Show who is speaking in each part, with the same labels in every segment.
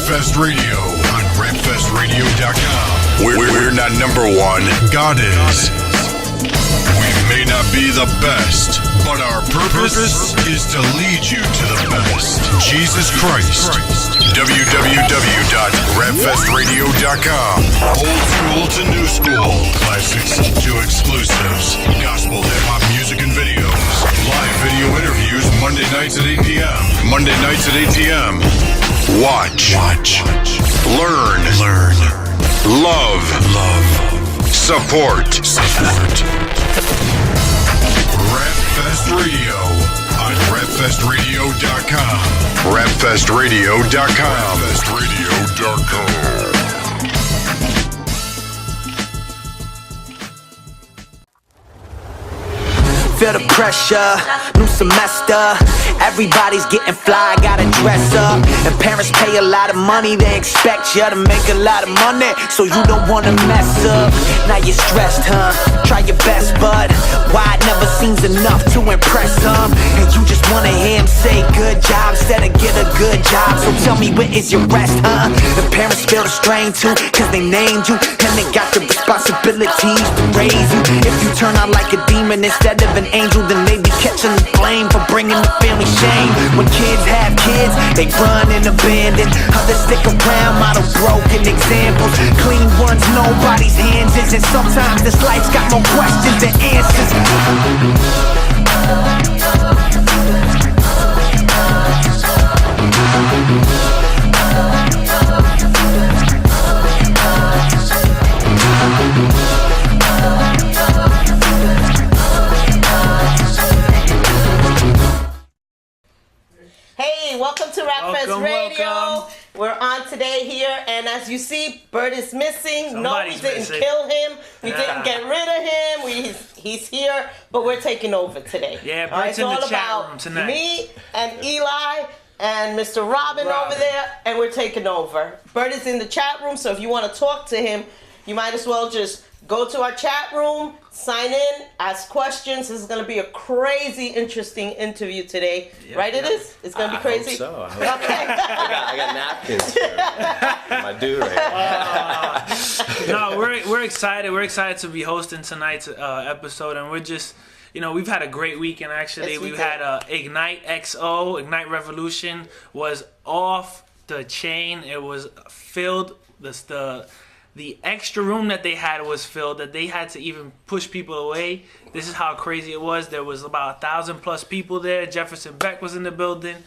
Speaker 1: Rapfest Radio on rapfestradio.com. We're not number one. God is. We may not be the best, but our purpose is to lead you to the best. Jesus Christ. www.rapfestradio.com. Old school to new school. Classics to exclusives. Gospel, hip-hop music and videos. Live video interviews Monday nights at 8 p.m. Monday nights at 8 p.m. Watch. Learn. Love. Support. Rapfest Radio on rapfestradio.com. Rapfestradio.com. Rapfestradio.com.
Speaker 2: Feel the pressure, new semester. Everybody's getting fly, gotta dress up. And parents pay a lot of money, they expect you to make a lot of money, so you don't wanna mess up. Now you're stressed, huh? Try your best, but why it never seems enough to impress them? And you just wanna hear him say good job instead of get a good job. So tell me, where is your rest, huh? The parents feel the strain too, cause they named you, and they got the responsibilities to raise you. If you turn out like a demon instead of an angel, then they be catching the blame for bringing the family shame. When kids have kids, they run and abandon. Others stick around, model broken examples. Clean ones, nobody's hands is. And sometimes this life's got more questions than answers.
Speaker 3: Welcome to Rapfest Radio.
Speaker 4: Welcome.
Speaker 3: We're on today here, and as you see, Bert is missing.
Speaker 4: Somebody's
Speaker 3: no, we didn't
Speaker 4: missing.
Speaker 3: kill him. We didn't get rid of him. He's here, but we're taking over today.
Speaker 4: Yeah, Bert's
Speaker 3: all right,
Speaker 4: in the
Speaker 3: all
Speaker 4: chat
Speaker 3: about
Speaker 4: room tonight.
Speaker 3: Me and Eli and Mr. Robin over there, and we're taking over. Bert is in the chat room, so if you want to talk to him, you might as well just go to our chat room, sign in, ask questions. This is going to be a crazy, interesting interview today. Right, it is? It's going to be crazy?
Speaker 5: I hope so.
Speaker 3: Okay.
Speaker 5: I got napkins for my dude right now.
Speaker 4: No, we're excited. We're excited to be hosting tonight's episode, and we're just, we've had a great weekend actually.
Speaker 3: Yes, we
Speaker 4: We've
Speaker 3: did.
Speaker 4: had Ignite XO, Ignite Revolution was off the chain. It was filled. The extra room that they had was filled, that they had to even push people away. This is how crazy it was. There was about 1,000+ people there. Jefferson Beck was in the building.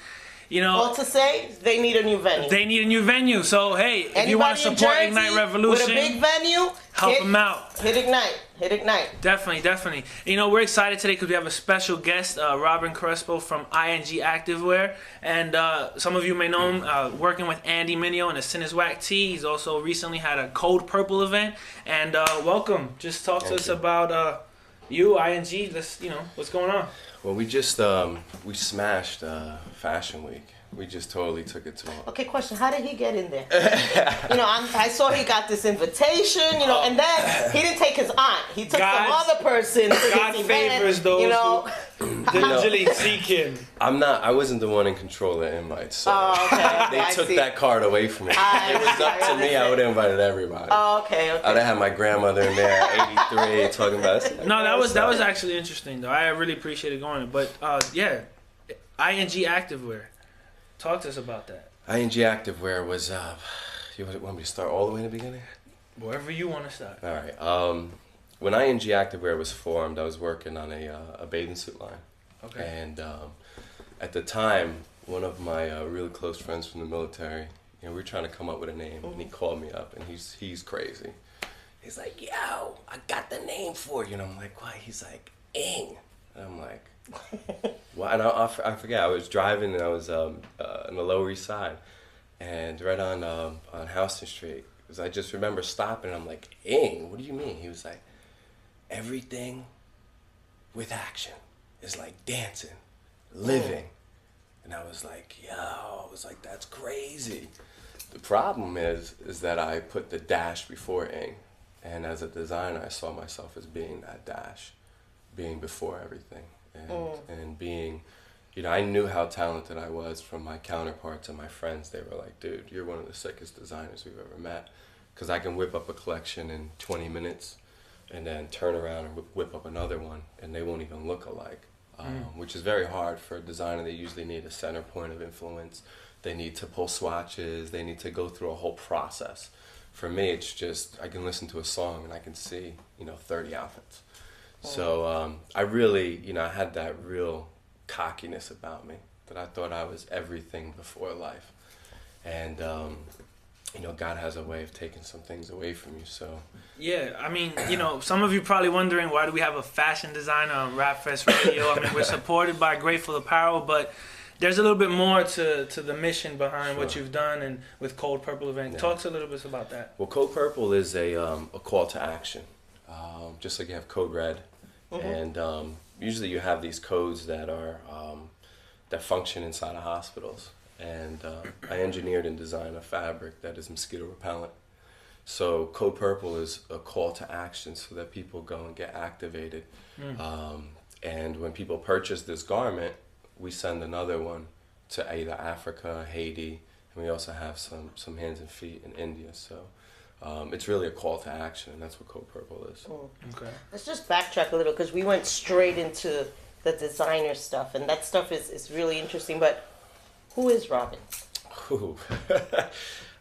Speaker 3: All to say, they need a new venue.
Speaker 4: They need a new venue. So, hey, if you want to
Speaker 3: Anybody in
Speaker 4: support
Speaker 3: Jersey
Speaker 4: Ignite Revolution,
Speaker 3: with a big venue,
Speaker 4: help them out.
Speaker 3: Hit Ignite.
Speaker 4: Definitely. We're excited today because we have a special guest, Robin Crespo from ING Acive Wear. And some of you may know him working with Andy Mineo and the Sinneswack Tea. He's also recently had a Code Purple Event. And welcome. Just talk to us about you, ING. Let's, what's going on?
Speaker 5: Well, we just we smashed Fashion Week. We just totally took it to him.
Speaker 3: Okay, question. How did he get in there? I saw he got this invitation, and then he didn't take his aunt. He took some other person to
Speaker 4: God
Speaker 3: his
Speaker 4: favors
Speaker 3: event,
Speaker 4: those who diligently seek him.
Speaker 5: I wasn't the one in control of the invites, so
Speaker 3: okay.
Speaker 5: they took that card away from me. If it was up to me, I would have invited everybody.
Speaker 3: Okay.
Speaker 5: I'd have had my grandmother in there at 83 talking about it.
Speaker 4: No, that was actually interesting, though. I really appreciated going. But, ING Acive Wear. Talk to us about that.
Speaker 5: ING Acive Wear was, you want me to start all the way in the beginning?
Speaker 4: Wherever you want to start.
Speaker 5: All right. When ING Acive Wear was formed, I was working on a bathing suit line.
Speaker 4: Okay.
Speaker 5: And at the time, one of my really close friends from the military, we were trying to come up with a name, and he called me up, and he's crazy. He's like, yo, I got the name for you. And I'm like, what? He's like, ING. And I'm like, what? And I forget, I was driving, and I was on the Lower East Side, and right on Houston Street. Because I just remember stopping, and I'm like, ING, what do you mean? He was like, everything with action is like dancing, living. And I was like, that's crazy. The problem is that I put the dash before ING. And as a designer, I saw myself as being that dash, being before everything, and being you know, I knew how talented I was from my counterparts and my friends. They were like, dude, you're one of the sickest designers we've ever met. Because I can whip up a collection in 20 minutes and then turn around and whip up another one, and they won't even look alike, which is very hard for a designer. They usually need a center point of influence. They need to pull swatches. They need to go through a whole process. For me, it's just, I can listen to a song and I can see, you know, 30 outfits. So I really, you know, I had that real cockiness about me, that I thought I was everything before life. And, you know, God has a way of taking some things away from you, so.
Speaker 4: Yeah, I mean, you know, some of you probably wondering, why do we have a fashion designer on Rap Fest Radio? I mean, we're supported by Grateful Apparel, but there's a little bit more to the mission behind what you've done and with Code Purple Event. Talk to a little bit about that.
Speaker 5: Well, Code Purple is a call to action, just like you have Code Red. And usually you have these codes that are that function inside of hospitals. And I engineered and designed a fabric that is mosquito repellent. So Code Purple is a call to action so that people go and get activated. And when people purchase this garment, we send another one to either Africa, Haiti, and we also have some hands and feet in India. So it's really a call to action, and that's what Code Purple is.
Speaker 4: Okay.
Speaker 3: Let's just backtrack a little, because we went straight into the designer stuff, and that stuff is really interesting. But who is Robin?
Speaker 5: Ooh.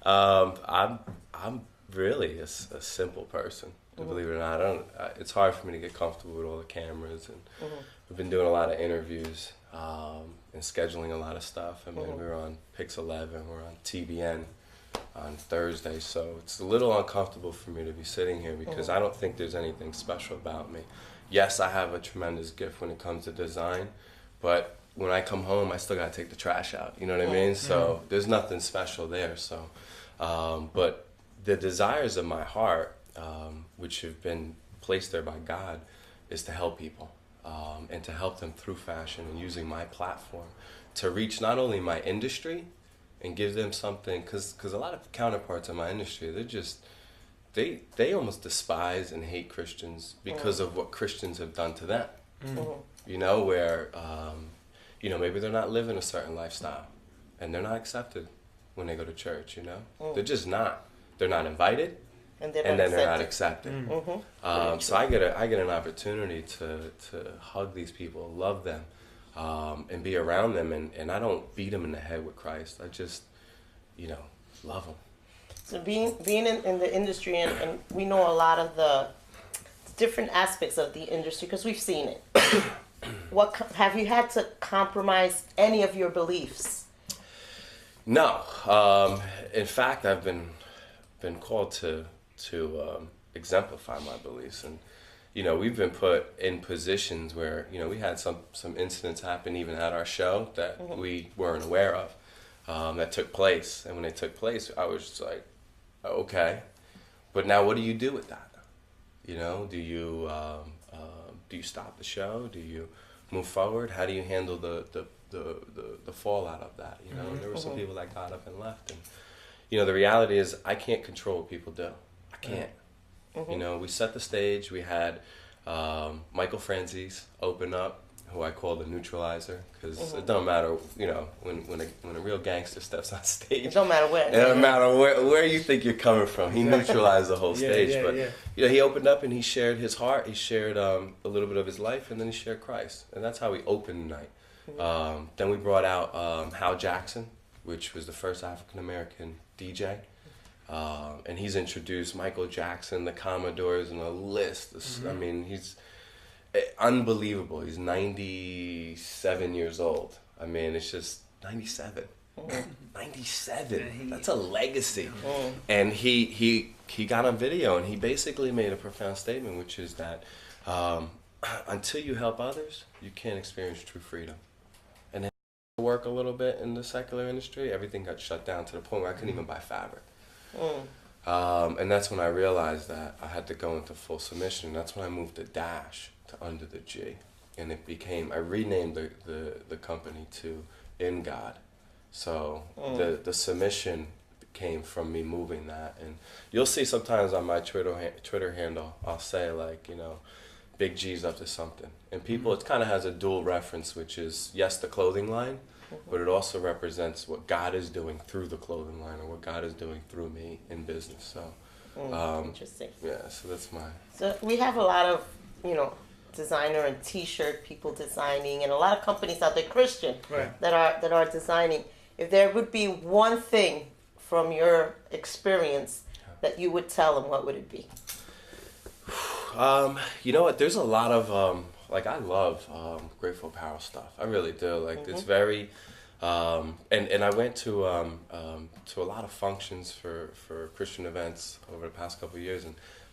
Speaker 5: I'm really a simple person, believe it or not. It's hard for me to get comfortable with all the cameras, and we've been doing a lot of interviews and scheduling a lot of stuff. I mean, we were on Pix 11, we're on TBN on Thursday, so it's a little uncomfortable for me to be sitting here because I don't think there's anything special about me. Yes, I have a tremendous gift when it comes to design, but when I come home, I still gotta take the trash out. You know what I mean? So there's nothing special there. So, but the desires of my heart, which have been placed there by God, is to help people and to help them through fashion, and using my platform to reach not only my industry and give them something, because a lot of counterparts in my industry, they're just, they almost despise and hate Christians because of what Christians have done to them. You know, where you know, maybe they're not living a certain lifestyle and they're not accepted when they go to church, you know? They're just not. They're not invited, and then they're not accepted. So I get an opportunity to hug these people, love them, and be around them, and I don't beat them in the head with Christ. I just, you know, love them.
Speaker 3: So being in the industry, and we know a lot of the different aspects of the industry because we've seen it. What have you had to compromise any of your beliefs?
Speaker 5: No. In fact, I've been called to exemplify my beliefs, and you know, we've been put in positions where, you know, we had some incidents happen even at our show that we weren't aware of, that took place. And when they took place, I was just like, okay, but now what do you do with that? You know, do you stop the show? Do you move forward? How do you handle the fallout of that? You know, there were some people that got up and left, and you know, the reality is I can't control what people do. I can't. You know, we set the stage. We had Michael Franzese open up, who I call the neutralizer, because it don't matter, you know, when a real gangster steps on stage.
Speaker 3: It don't matter where.
Speaker 5: It don't matter where you think you're coming from. He neutralized the whole stage. You know, he opened up and he shared his heart. He shared a little bit of his life, and then he shared Christ, and that's how we opened the night. Then we brought out Hal Jackson, which was the first African American DJ. And he's introduced Michael Jackson, the Commodores, and a list. I mean, he's unbelievable. He's 97 years old. I mean, it's just 97. 97. That's a legacy. And he got on video, and he basically made a profound statement, which is that until you help others, you can't experience true freedom. And then work a little bit in the secular industry, everything got shut down to the point where I couldn't even buy fabric. And that's when I realized that I had to go into full submission. That's when I moved the dash to under the G, and it became, I renamed the company to In God. So the submission came from me moving that. And you'll see sometimes on my Twitter handle, I'll say, like, you know, big G's up to something. And people, it kind of has a dual reference, which is, yes, the clothing line, but it also represents what God is doing through the clothing line, or what God is doing through me in business. So,
Speaker 3: Interesting.
Speaker 5: yeah, so that's my...
Speaker 3: So we have a lot of, designer and T-shirt people designing, and a lot of companies out there, Christian, that are designing. If there would be one thing from your experience that you would tell them, what would it be?
Speaker 5: You know what? There's a lot of I love Grateful Apparel stuff. I really do. Like it's very, and I went to a lot of functions for Christian events over the past couple of years,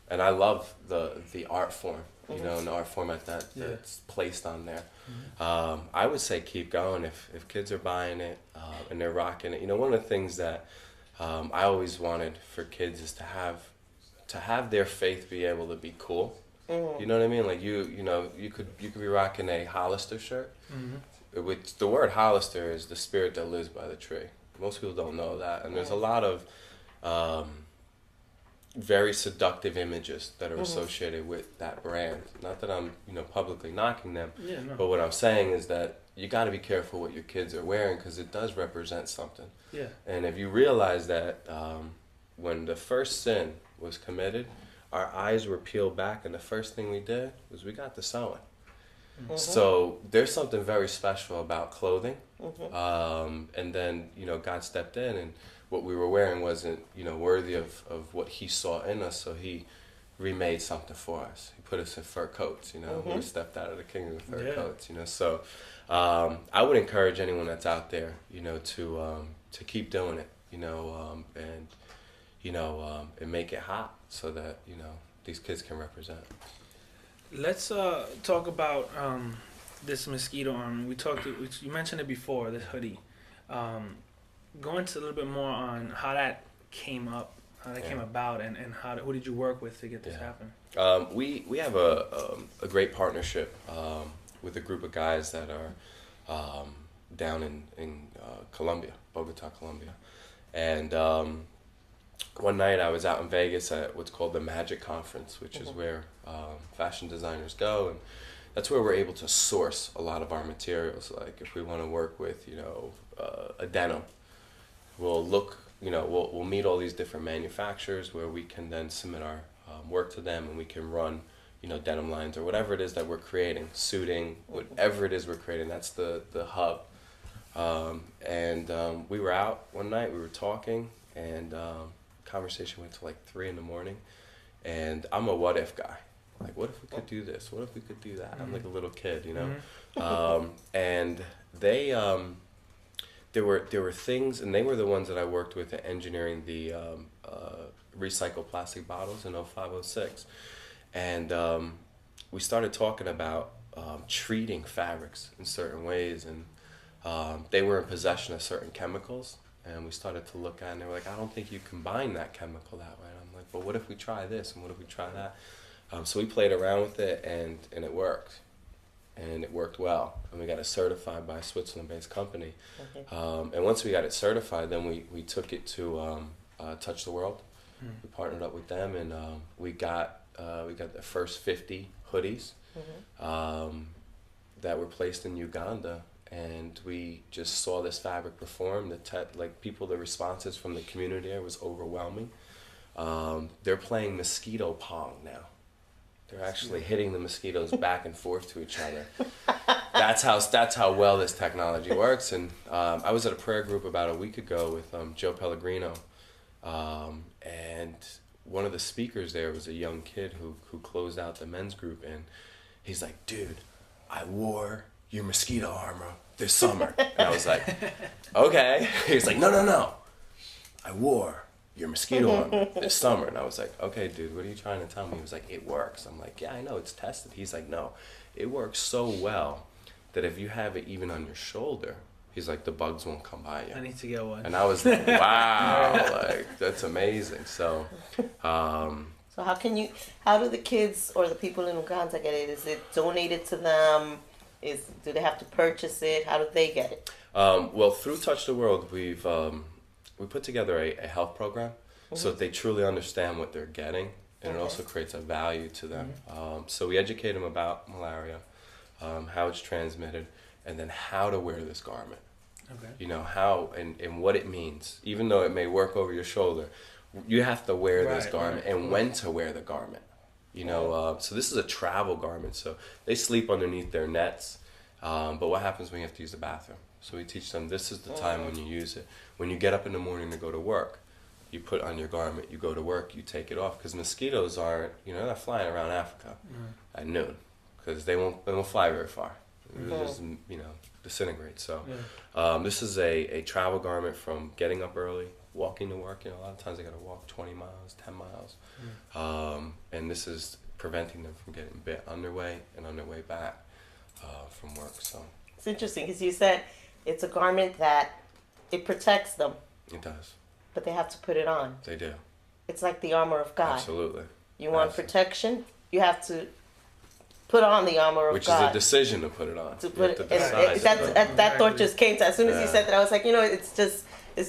Speaker 5: and I love the art form. You know, and the art format that's placed on there. I would say keep going if kids are buying it and they're rocking it. You know, one of the things that I always wanted for kids is to have their faith be able to be cool. You know what I mean? Like you could be rocking a Hollister shirt. Which the word Hollister is the spirit that lives by the tree. Most people don't know that, and there's a lot of very seductive images that are associated with that brand. Not that I'm publicly knocking them, but what I'm saying is that you got to be careful what your kids are wearing, because it does represent something. And if you realize that when the first sin was committed, our eyes were peeled back, and the first thing we did was we got to sewing. So there's something very special about clothing. And then God stepped in, and what we were wearing wasn't worthy of what he saw in us, so he remade something for us. He put us in fur coats. We stepped out of the kingdom with fur coats. So I would encourage anyone that's out there to keep doing it, and make it hot, so that these kids can represent.
Speaker 4: Let's talk about this mosquito arm. You mentioned it before, this hoodie. Go into a little bit more on how that came up, how that came about, and who did you work with to get this happen?
Speaker 5: We have a great partnership with a group of guys that are down in Colombia, Bogota, Colombia. And one night I was out in Vegas at what's called the Magic Conference, which is where fashion designers go, and that's where we're able to source a lot of our materials. Like if we want to work with a denim, we'll look, we'll meet all these different manufacturers where we can then submit our work to them, and we can run denim lines or whatever it is that we're creating, suiting, whatever it is we're creating. That's the hub. And we were out one night, we were talking, and conversation went to like 3 a.m, and I'm a what if guy. Like, what if we could do this? What if we could do that? I'm like a little kid, and they there were things, and they were the ones that I worked with at engineering the recycled plastic bottles in 0506, and we started talking about treating fabrics in certain ways, and they were in possession of certain chemicals. And we started to look at it, and they were like, I don't think you combine that chemical that way. And I'm like, but what if we try this, and what if we try that? So we played around with it, and it worked. And it worked well. And we got it certified by a Switzerland-based company. And once we got it certified, then we took it to Touch the World. We partnered up with them, and we got the first 50 hoodies that were placed in Uganda. And we just saw this fabric perform. The responses from the community there was overwhelming. They're playing mosquito pong now. They're actually hitting the mosquitoes back and forth to each other. That's how well this technology works. And I was at a prayer group about a week ago with Joe Pellegrino, and one of the speakers there was a young kid who closed out the men's group, and he's like, "Dude, I wore your mosquito armor this summer." And I was like, okay. He was like, no, I wore your mosquito armor this summer. And I was like, okay, dude, what are you trying to tell me? He was like, it works. I'm like, yeah, I know, it's tested. He's like, no, it works so well that if you have it even on your shoulder, he's like, the bugs won't come by you.
Speaker 4: I need to get one.
Speaker 5: And I was like, wow, like, that's amazing. So
Speaker 3: So how do the kids or the people in Uganda get it? Is it donated to them? Do they have to purchase it? How do they get it?
Speaker 5: Well, through Touch the World, we put together a health program so that they truly understand what they're getting, and it also creates a value to them. So we educate them about malaria, how it's transmitted, and then how to wear this garment.
Speaker 4: Okay.
Speaker 5: You know, how and what it means. Even though it may work over your shoulder, you have to wear this garment and when to wear the garment. You know, so this is a travel garment, so they sleep underneath their nets. But what happens when you have to use the bathroom? So we teach them this is the time when you use it. When you get up in the morning to go to work, you put on your garment, you go to work, you take it off. Because mosquitoes aren't, you know, they're not flying around Africa at noon. Because they won't fly very far. They'll just, you know, disintegrate. So this is a travel garment from getting up early, walking to work. You know, a lot of times they got to walk 20 miles, 10 miles. And this is preventing them from getting bit on their way and on their way back from work. So
Speaker 3: It's interesting because you said it's a garment that it protects them,
Speaker 5: it does.
Speaker 3: but they have to put it on.
Speaker 5: They do.
Speaker 3: It's like the armor of God.
Speaker 5: Absolutely.
Speaker 3: You want protection, you have to put on the armor of
Speaker 5: Which
Speaker 3: God.
Speaker 5: is a decision to put it on.
Speaker 3: To
Speaker 5: You
Speaker 3: put
Speaker 5: have to
Speaker 3: it, and
Speaker 5: decide to put it on.
Speaker 3: that thought just came to as soon as you
Speaker 5: Yeah.
Speaker 3: said that. I was like, you know, it's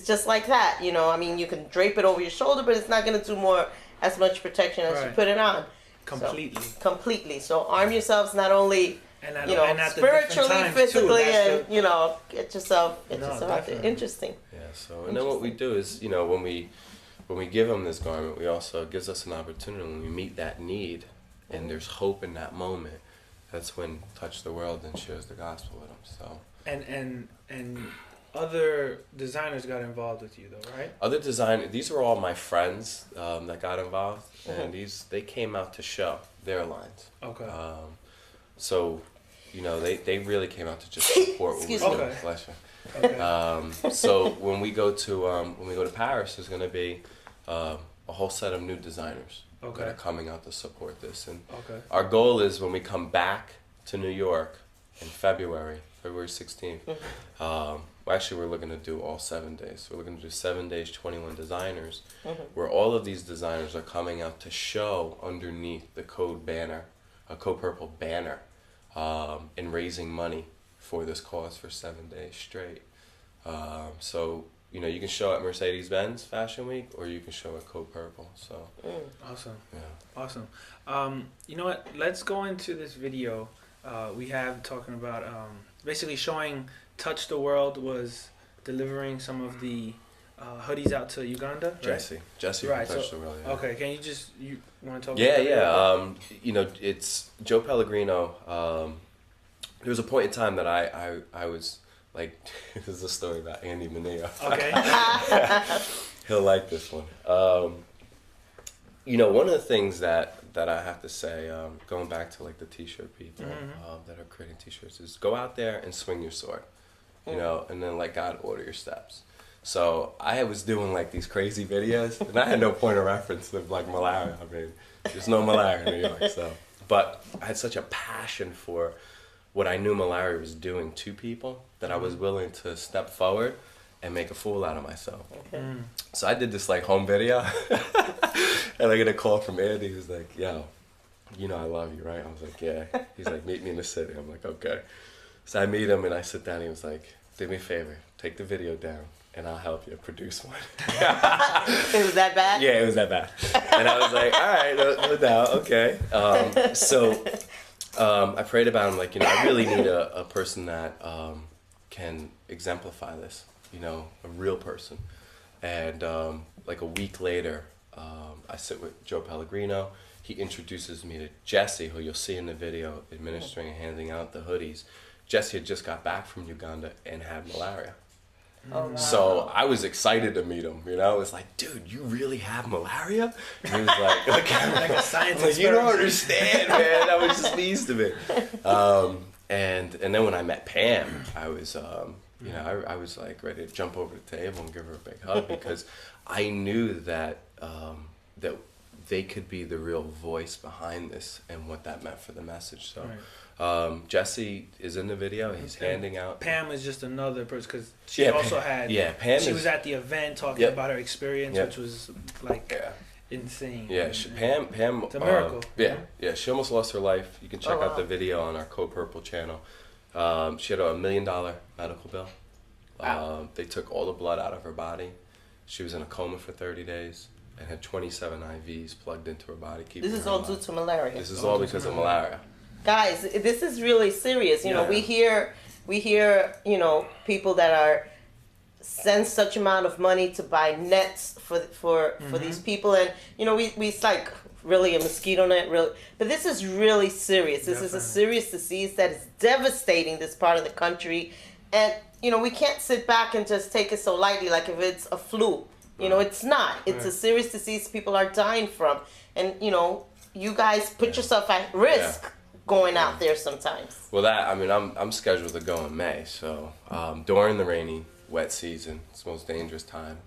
Speaker 3: just like that. You know, I mean, you can drape it over your shoulder, but it's not going to do as much protection as you put it on.
Speaker 4: Completely.
Speaker 3: So, completely. So arm yourselves not only
Speaker 4: And at,
Speaker 3: you know,
Speaker 4: and at the different
Speaker 3: spiritually,
Speaker 4: times,
Speaker 3: physically,
Speaker 4: too. That's
Speaker 3: and you know, get yourself out there.
Speaker 4: definitely.
Speaker 3: Interesting.
Speaker 5: Yeah. So and then what we do is, you know, when we give them this garment, we also it gives us an opportunity when we meet that need, and there's hope in that moment. That's when Touch the World and shares the gospel with them. So
Speaker 4: And other designers got involved with you though, right?
Speaker 5: other these are all my friends that got involved, and they came out to show their lines.
Speaker 4: Okay.
Speaker 5: So, you know, they really came out to just support what we're
Speaker 3: Excuse
Speaker 5: doing.
Speaker 4: me.
Speaker 5: Bless you.
Speaker 4: Okay.
Speaker 5: So when we go to Paris, there's going to be a whole set of new designers that are coming out to support this. And our goal is when we come back to New York in February 16th. We're looking to do all 7 days. We're looking to do 7 days, 21 designers, where all of these designers are coming out to show underneath the Code banner, a Code Purple banner, and raising money for this cause for 7 days straight. So, you know, you can show at Mercedes-Benz Fashion Week, or you can show at Code Purple. So
Speaker 4: Awesome.
Speaker 5: yeah.
Speaker 4: Awesome. You know what? Let's go into this video. We have talking about basically showing Touch the World was delivering some of the hoodies out to Uganda. Right?
Speaker 5: Jesse
Speaker 4: Right.
Speaker 5: from Touch the World. Yeah.
Speaker 4: Okay. Can you want to talk?
Speaker 5: Yeah,
Speaker 4: about that?
Speaker 5: yeah. You know, it's Joe Pellegrino. There was a point in time that I was like, this is a story about Andy Mineo.
Speaker 4: Okay.
Speaker 5: He'll like this one. You know, one of the things that I have to say, going back to like the t-shirt people that are creating t-shirts, is go out there and swing your sword, you know, and then let God order your steps. So I was doing like these crazy videos, and I had no point of reference of like malaria. I mean, there's no malaria in New York, so. But I had such a passion for what I knew malaria was doing to people that I was willing to step forward and make a fool out of myself. So I did this like home video, and I get a call from Andy. He was like, "Yo, you know I love you, right?" I was like, "Yeah." He's like, "Meet me in the city." I'm like, "Okay." So I meet him and I sit down. And he was like, "Do me a favor, take the video down, and I'll help you produce one."
Speaker 3: It was that bad?
Speaker 5: Yeah, it was that bad. And I was like, "All right, no doubt, okay." So I prayed about him, like, you know, I really need a person that can exemplify this, you know, a real person. And like a week later, I sit with Joe Pellegrino. He introduces me to Jesse, who you'll see in the video, administering and handing out the hoodies. Jesse had just got back from Uganda and had malaria.
Speaker 3: Oh, wow.
Speaker 5: So I was excited to meet him, you know. It was like, "Dude, you really have malaria?" And he was like, "Okay."
Speaker 4: Like a science
Speaker 5: Like, you don't
Speaker 4: experiment.
Speaker 5: understand, man. That was just news to me. And then when I met Pam, I was, you know, I was like ready to jump over the table and give her a big hug because I knew that that they could be the real voice behind this and what that meant for the message. So. Jesse is in the video. He's handing out.
Speaker 4: Pam is just another person because she
Speaker 5: Yeah,
Speaker 4: also
Speaker 5: Pam-
Speaker 4: had.
Speaker 5: yeah, Pam
Speaker 4: She
Speaker 5: is-
Speaker 4: was at the event talking
Speaker 5: Yep.
Speaker 4: about her experience,
Speaker 5: Yep.
Speaker 4: which was like
Speaker 5: Yeah.
Speaker 4: insane.
Speaker 5: Yeah, Pam.
Speaker 4: It's a miracle.
Speaker 5: Yeah. She almost lost her life. You can check
Speaker 3: Oh,
Speaker 5: out
Speaker 3: wow.
Speaker 5: the video on our Code Purple channel. She had a $1 million medical bill.
Speaker 3: Wow.
Speaker 5: They took all the blood out of her body. She was in a coma for 30 days, and had 27 IVs plugged into her body. Keeping
Speaker 3: This is
Speaker 5: her
Speaker 3: all
Speaker 5: alive.
Speaker 3: due to malaria.
Speaker 5: This is all because of malaria.
Speaker 3: Guys, this is really serious. You know,
Speaker 5: Yeah.
Speaker 3: we hear, you know, people that are send such amount of money to buy nets for these people, and you know, we it's like really a mosquito net, really. But this is really serious. This is a serious disease that is devastating this part of the country, and you know, we can't sit back and just take it so lightly, like if it's a flu. You know, it's not. It's a serious disease people are dying from, and you know, you guys put yourself at risk going out there sometimes.
Speaker 5: Well, I'm scheduled to go in May, so during the rainy, wet season, it's the most dangerous time,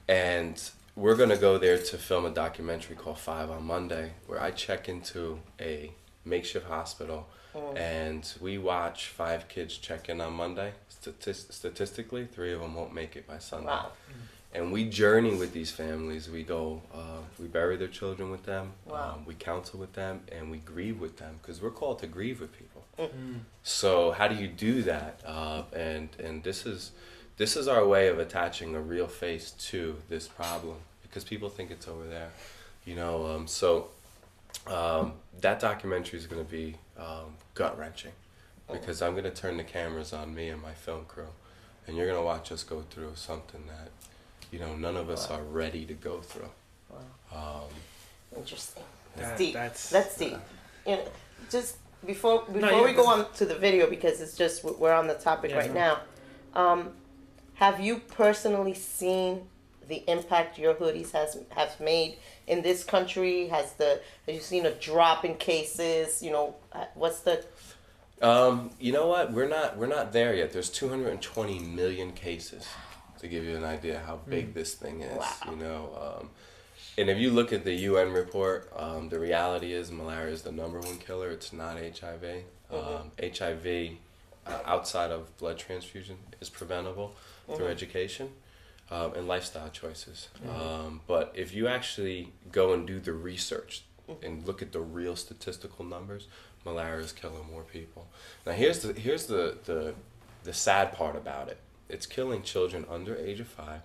Speaker 5: and we're gonna go there to film a documentary called 5 on Monday, where I check into a makeshift hospital, and we watch 5 kids check in on Monday. Statistically, 3 of them won't make it by Sunday.
Speaker 3: Wow.
Speaker 5: And we journey with these families. We go, we bury their children with them.
Speaker 3: Wow.
Speaker 5: We counsel with them, and we grieve with them, because we're called to grieve with people. So how do you do that? And this is our way of attaching a real face to this problem, because people think it's over there, you know. That documentary is going to be gut wrenching, because I'm going to turn the cameras on me and my film crew, and you're going to watch us go through something that, you know, none of us are ready to go through.
Speaker 3: Interesting. That's deep.
Speaker 4: That's
Speaker 3: deep. You know, just before we go on to the video, because it's just we're on the topic right now. Have you personally seen the impact your hoodies have made in this country? Have you seen a drop in cases? You know, what's the
Speaker 5: you know what? We're not there yet. There's 220 million cases, to give you an idea how big this thing is.
Speaker 3: Wow.
Speaker 5: You know, and if you look at the UN report, the reality is malaria is the #1 killer. It's not HIV. HIV, outside of blood transfusion, is preventable through education and lifestyle choices. But if you actually go and do the research and look at the real statistical numbers, malaria is killing more people. Now here's the sad part about it. It's killing children under age of 5,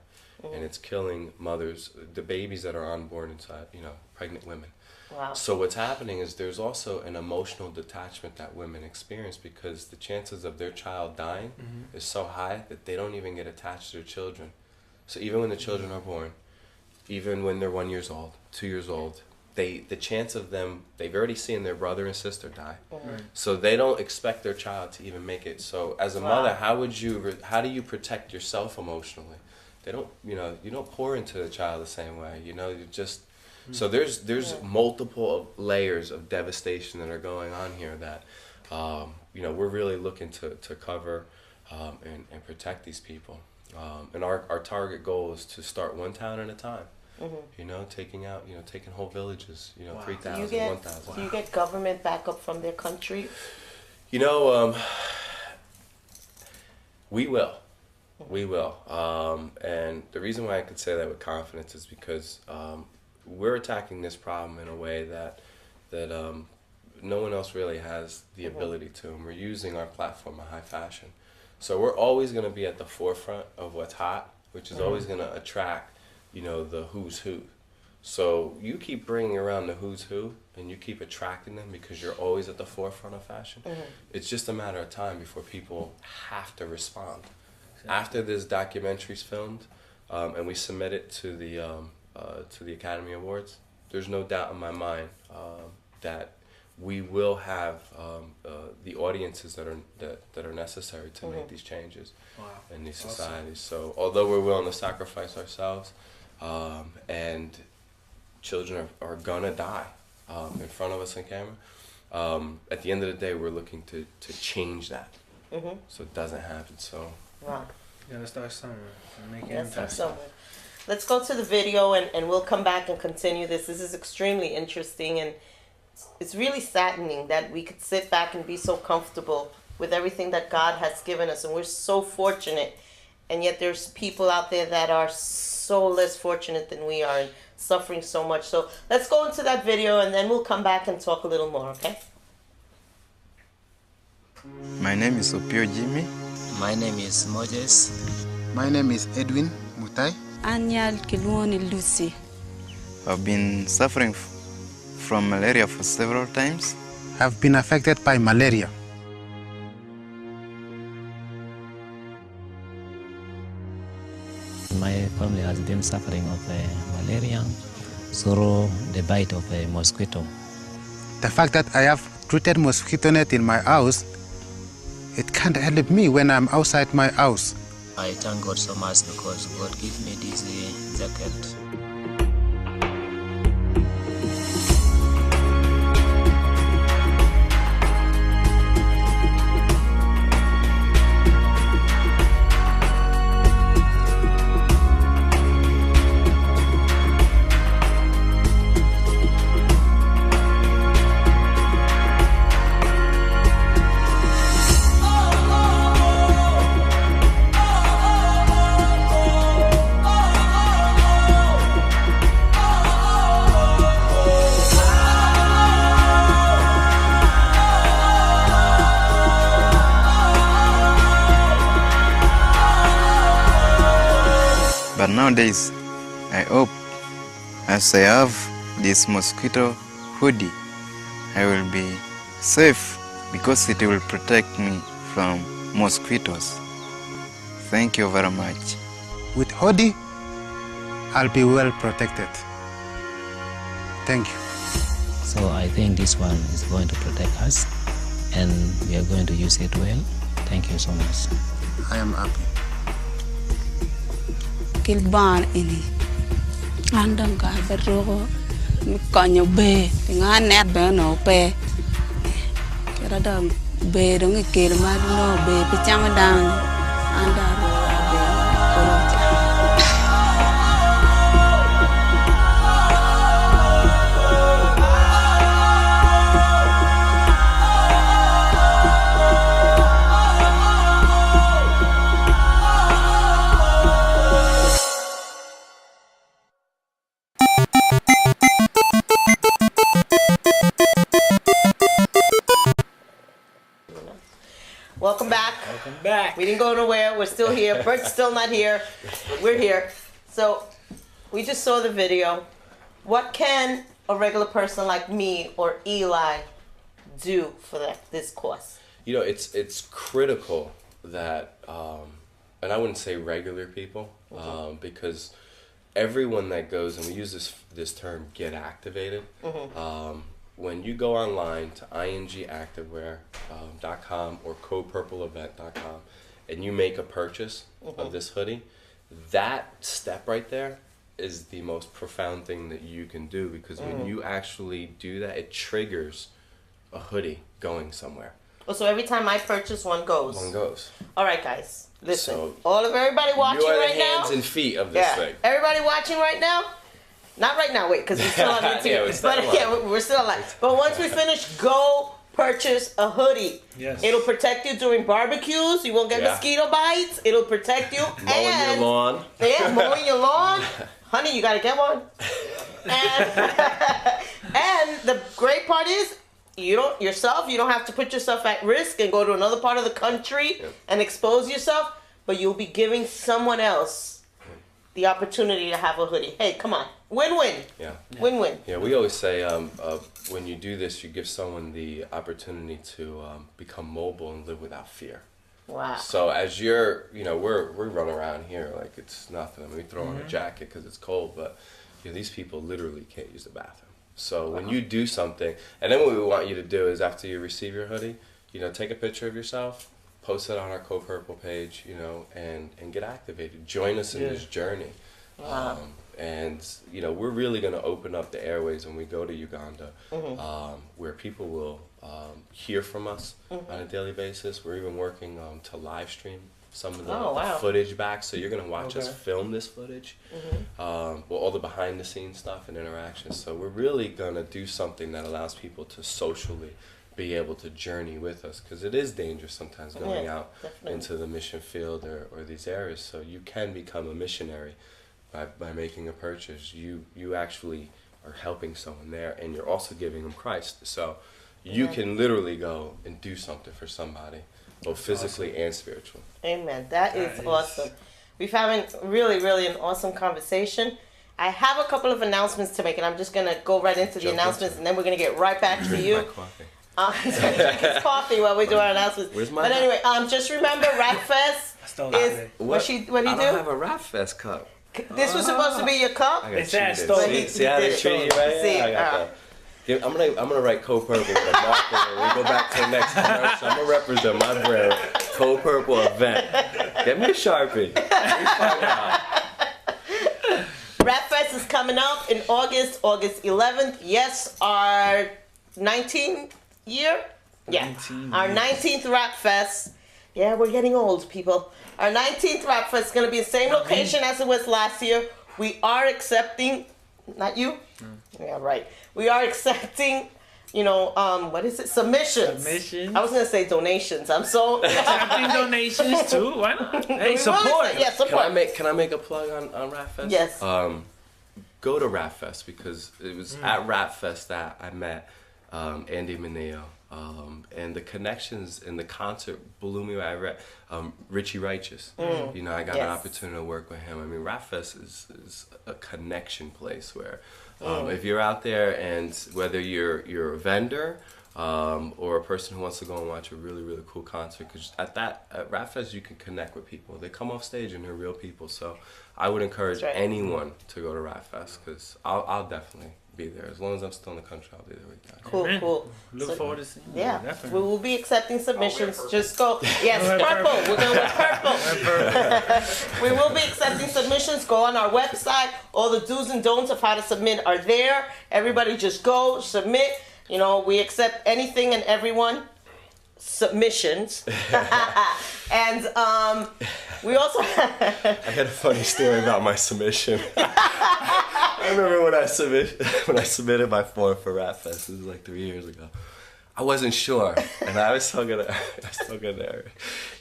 Speaker 5: and it's killing mothers, the babies that are unborn inside, you know, pregnant women.
Speaker 3: wow?
Speaker 5: So what's happening is there's also an emotional detachment that women experience, because the chances of their child dying is so high that they don't even get attached to their children. So even when the children are born, even when they're 1 year old, 2 years old, the chance of them, they've already seen their brother and sister die. So they don't expect their child to even make it. So as a mother, how do you protect yourself emotionally? They don't, you know, you don't pour into the child the same way, you know, you just, so there's multiple layers of devastation that are going on here that, you know, we're really looking to cover and protect these people. And our target goal is to start one town at a time. You know, taking whole villages, you know, 3,000, 1,000.
Speaker 3: Do you get government backup from their country?
Speaker 5: You know, we will. And the reason why I could say that with confidence is because we're attacking this problem in a way that no one else really has the ability to. And we're using our platform of high fashion. So we're always going to be at the forefront of what's hot, which is always going to attract, you know, the who's who. So you keep bringing around the who's who, and you keep attracting them because you're always at the forefront of fashion. It's just a matter of time before people have to respond. After this documentary's filmed, and we submit it to the Academy Awards, there's no doubt in my mind that we will have the audiences that are necessary to make these changes in these societies. So although we're willing to sacrifice ourselves, and children are gonna die in front of us on camera, at the end of the day, we're looking to change that, so it doesn't happen. So
Speaker 3: Wow.
Speaker 4: You gotta start somewhere. Make
Speaker 3: Yes,
Speaker 4: impact.
Speaker 3: somewhere. Let's go to the video, and we'll come back and continue this. This is extremely interesting, and it's really saddening that we could sit back and be so comfortable with everything that God has given us, and we're so fortunate, and yet there's people out there that are so less fortunate than we are and suffering so much. So let's go into that video, and then we'll come back and talk a little more, okay?
Speaker 6: My name is Opio Jimmy.
Speaker 7: My name is Moses.
Speaker 8: My name is Edwin Mutai.
Speaker 6: Anyal Kilwoni Lucy.
Speaker 7: I've been suffering from malaria for several times.
Speaker 8: I've been affected by malaria.
Speaker 9: My family has been suffering of malaria through the bite of a mosquito.
Speaker 8: The fact that I have treated mosquito net in my house, it can't help me when I'm outside my house.
Speaker 9: I thank God so much because God gave me this jacket.
Speaker 7: But nowadays, I hope as I have this mosquito hoodie, I will be safe because it will protect me from mosquitoes. Thank you very much.
Speaker 8: With hoodie, I'll be well protected. Thank you.
Speaker 9: So I think this one is going to protect us and we are going to use it well. Thank you so much.
Speaker 8: I am happy.
Speaker 6: Kilban ini. Andam ka berrogo. Mikonyo be. Tingan net be no pe. Kira dam be dong ikil ma no be pichang dang. Anda ro be korocha.
Speaker 3: Welcome back.
Speaker 4: Welcome back.
Speaker 3: We didn't go nowhere. We're still here. Bert's still not here. We're here. So we just saw the video. What can a regular person like me or Eli do for this course?
Speaker 5: You know, it's critical that, and I wouldn't say regular people, because everyone that goes, and we use this term, get activated. When you go online to ingactivewear.com or codepurpleevent.com and you make a purchase of this hoodie, that step right there is the most profound thing that you can do, because when you actually do that, it triggers a hoodie going somewhere.
Speaker 3: Oh, so every time I purchase, one goes.
Speaker 5: One goes.
Speaker 3: All right, guys. Listen.
Speaker 5: So
Speaker 3: everybody watching
Speaker 5: you are
Speaker 3: right
Speaker 5: the
Speaker 3: now.
Speaker 5: hands and feet of this thing.
Speaker 3: Everybody watching right now. Not right now, wait, because we're still on YouTube.
Speaker 5: Yeah,
Speaker 3: we're still alive. But once we finish, go purchase a hoodie.
Speaker 4: Yes.
Speaker 3: It'll protect you during barbecues. You won't get mosquito bites. It'll protect you.
Speaker 5: Mowing your lawn.
Speaker 3: Yeah, mowing your lawn. Honey, you gotta get one. And the great part is, you don't have to put yourself at risk and go to another part of the country and expose yourself, but you'll be giving someone else the opportunity to have a hoodie. Hey, come on. Win-win.
Speaker 5: Yeah.
Speaker 3: Win-win.
Speaker 5: Yeah, we always say when you do this, you give someone the opportunity to become mobile and live without fear.
Speaker 3: Wow.
Speaker 5: So as you're, we run around here like it's nothing. I mean, we throw on a jacket because it's cold, but these people literally can't use the bathroom. So when you do something, and then what we want you to do is after you receive your hoodie, take a picture of yourself, post it on our Code Purple page, and get activated. Join us in this journey.
Speaker 3: Wow.
Speaker 5: And we're really going to open up the airways when we go to Uganda, where people will hear from us on a daily basis. We're even working to live stream some of the footage back, so you're going to watch us film this footage, all the behind the scenes stuff and interactions. So we're really going to do something that allows people to socially be able to journey with us, because it is dangerous sometimes going out into the mission field or these areas. So you can become a missionary by making a purchase. You actually are helping someone there, and you're also giving them Christ. So you can literally go and do something for somebody, both physically and spiritually.
Speaker 3: Amen. That is awesome. We've having really, really an awesome conversation. I have a couple of announcements to make, and I'm just going to go right into the announcements, and then we're going to get right back to you. He's going to drink his coffee while we do our announcements.
Speaker 5: Where's my
Speaker 3: But anyway, just remember, Rap Fest is... What do you do?
Speaker 5: I don't have a Rap Fest cup.
Speaker 3: This was supposed to be your cup?
Speaker 4: They said I stole it.
Speaker 5: See how they treat you, right?
Speaker 3: See,
Speaker 5: I got that. I'm gonna write Code Purple with a marker when we go back to the next commercial. I'm gonna represent my brand, Code Purple Event. Get me a Sharpie.
Speaker 3: Rap Fest is coming up in August 11th. Yes, our 19th year? Yeah. 19 our 19th Rap Fest. Yeah, we're getting old, people. Our 19th Rap Fest is going to be the same location as it was last year. We are accepting, not you? Yeah, right. We are accepting, what is it? Submissions. I was going to say donations. I'm so...
Speaker 4: Accepting donations too. Why not? Hey, support.
Speaker 3: Yeah, support.
Speaker 5: Can I make a plug on Rap Fest?
Speaker 3: Yes.
Speaker 5: Go to Rap Fest because it was at Rap Fest that I met Andy Mineo. And the connections in the concert blew me away. I read Richie Righteous. I got an opportunity to work with him. I mean, Rap Fest is a connection place where if you're out there and whether you're a vendor or a person who wants to go and watch a really, really cool concert, because at Rap Fest you can connect with people. They come off stage and they're real people. So I would encourage anyone to go to Rap Fest because I'll definitely be there. As long as I'm still in the country, I'll be there with you guys.
Speaker 3: Cool.
Speaker 4: Look forward to seeing you.
Speaker 3: Yeah,
Speaker 4: Definitely.
Speaker 3: we will be accepting submissions. Just go. Yes, purple. We're going with purple. We will be accepting submissions. Go on our website. All the do's and don'ts of how to submit are there. Everybody just go, submit. We accept anything and everyone. Submissions. And we also...
Speaker 5: I had a funny story about my submission. I remember when I submitted my form for Rap Fest. This was like 3 years ago. I wasn't sure, and I was talking to Eric.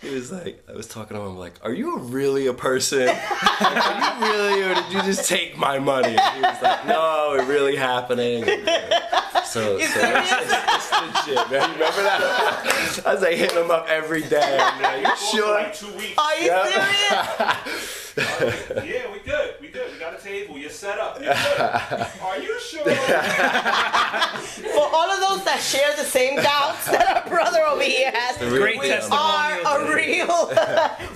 Speaker 5: He was like, I was talking to him like, "Are you really a person? Are you really, or did you just take my money?" And he was like, "No, it's really happening." So it's legit, man. You remember that? I was like hitting him up every day. I'm like, "You sure?"
Speaker 10: Like 2 weeks.
Speaker 3: Are you serious?
Speaker 10: Yeah, we good. We got a table. You're set up. You're good. Are you sure?
Speaker 3: For all of those that share the same doubts that our brother over here has,
Speaker 4: Great
Speaker 3: we
Speaker 4: testimonials.
Speaker 3: are a real.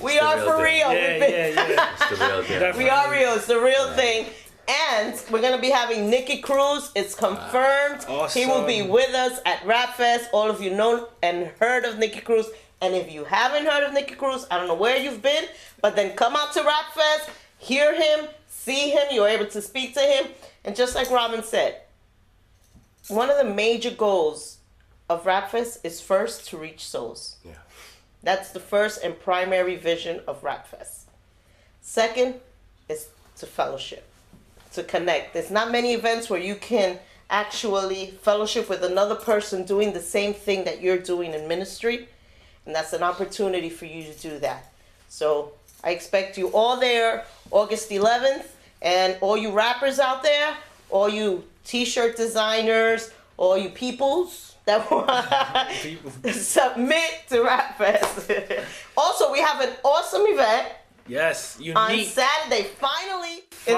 Speaker 3: We are for real.
Speaker 4: Yeah.
Speaker 5: It's the real deal.
Speaker 3: We are real. It's the real thing. And we're going to be having Nicky Cruz. It's confirmed.
Speaker 4: Awesome.
Speaker 3: He will be with us at Rap Fest. All of you know and heard of Nicky Cruz. And if you haven't heard of Nicky Cruz, I don't know where you've been, but then come out to Rap Fest, hear him, see him, you're able to speak to him. And just like Robin said, one of the major goals of Rap Fest is first to reach souls.
Speaker 5: Yeah.
Speaker 3: That's the first and primary vision of Rap Fest. Second is to fellowship, to connect. There's not many events where you can actually fellowship with another person doing the same thing that you're doing in ministry. And that's an opportunity for you to do that. So I expect you all there August 11th. And all you rappers out there, all you t-shirt designers, all you peoples that want to submit to Rap Fest. Also, we have an awesome event.
Speaker 4: Yes, Unique.
Speaker 3: On Saturday, finally,
Speaker 4: it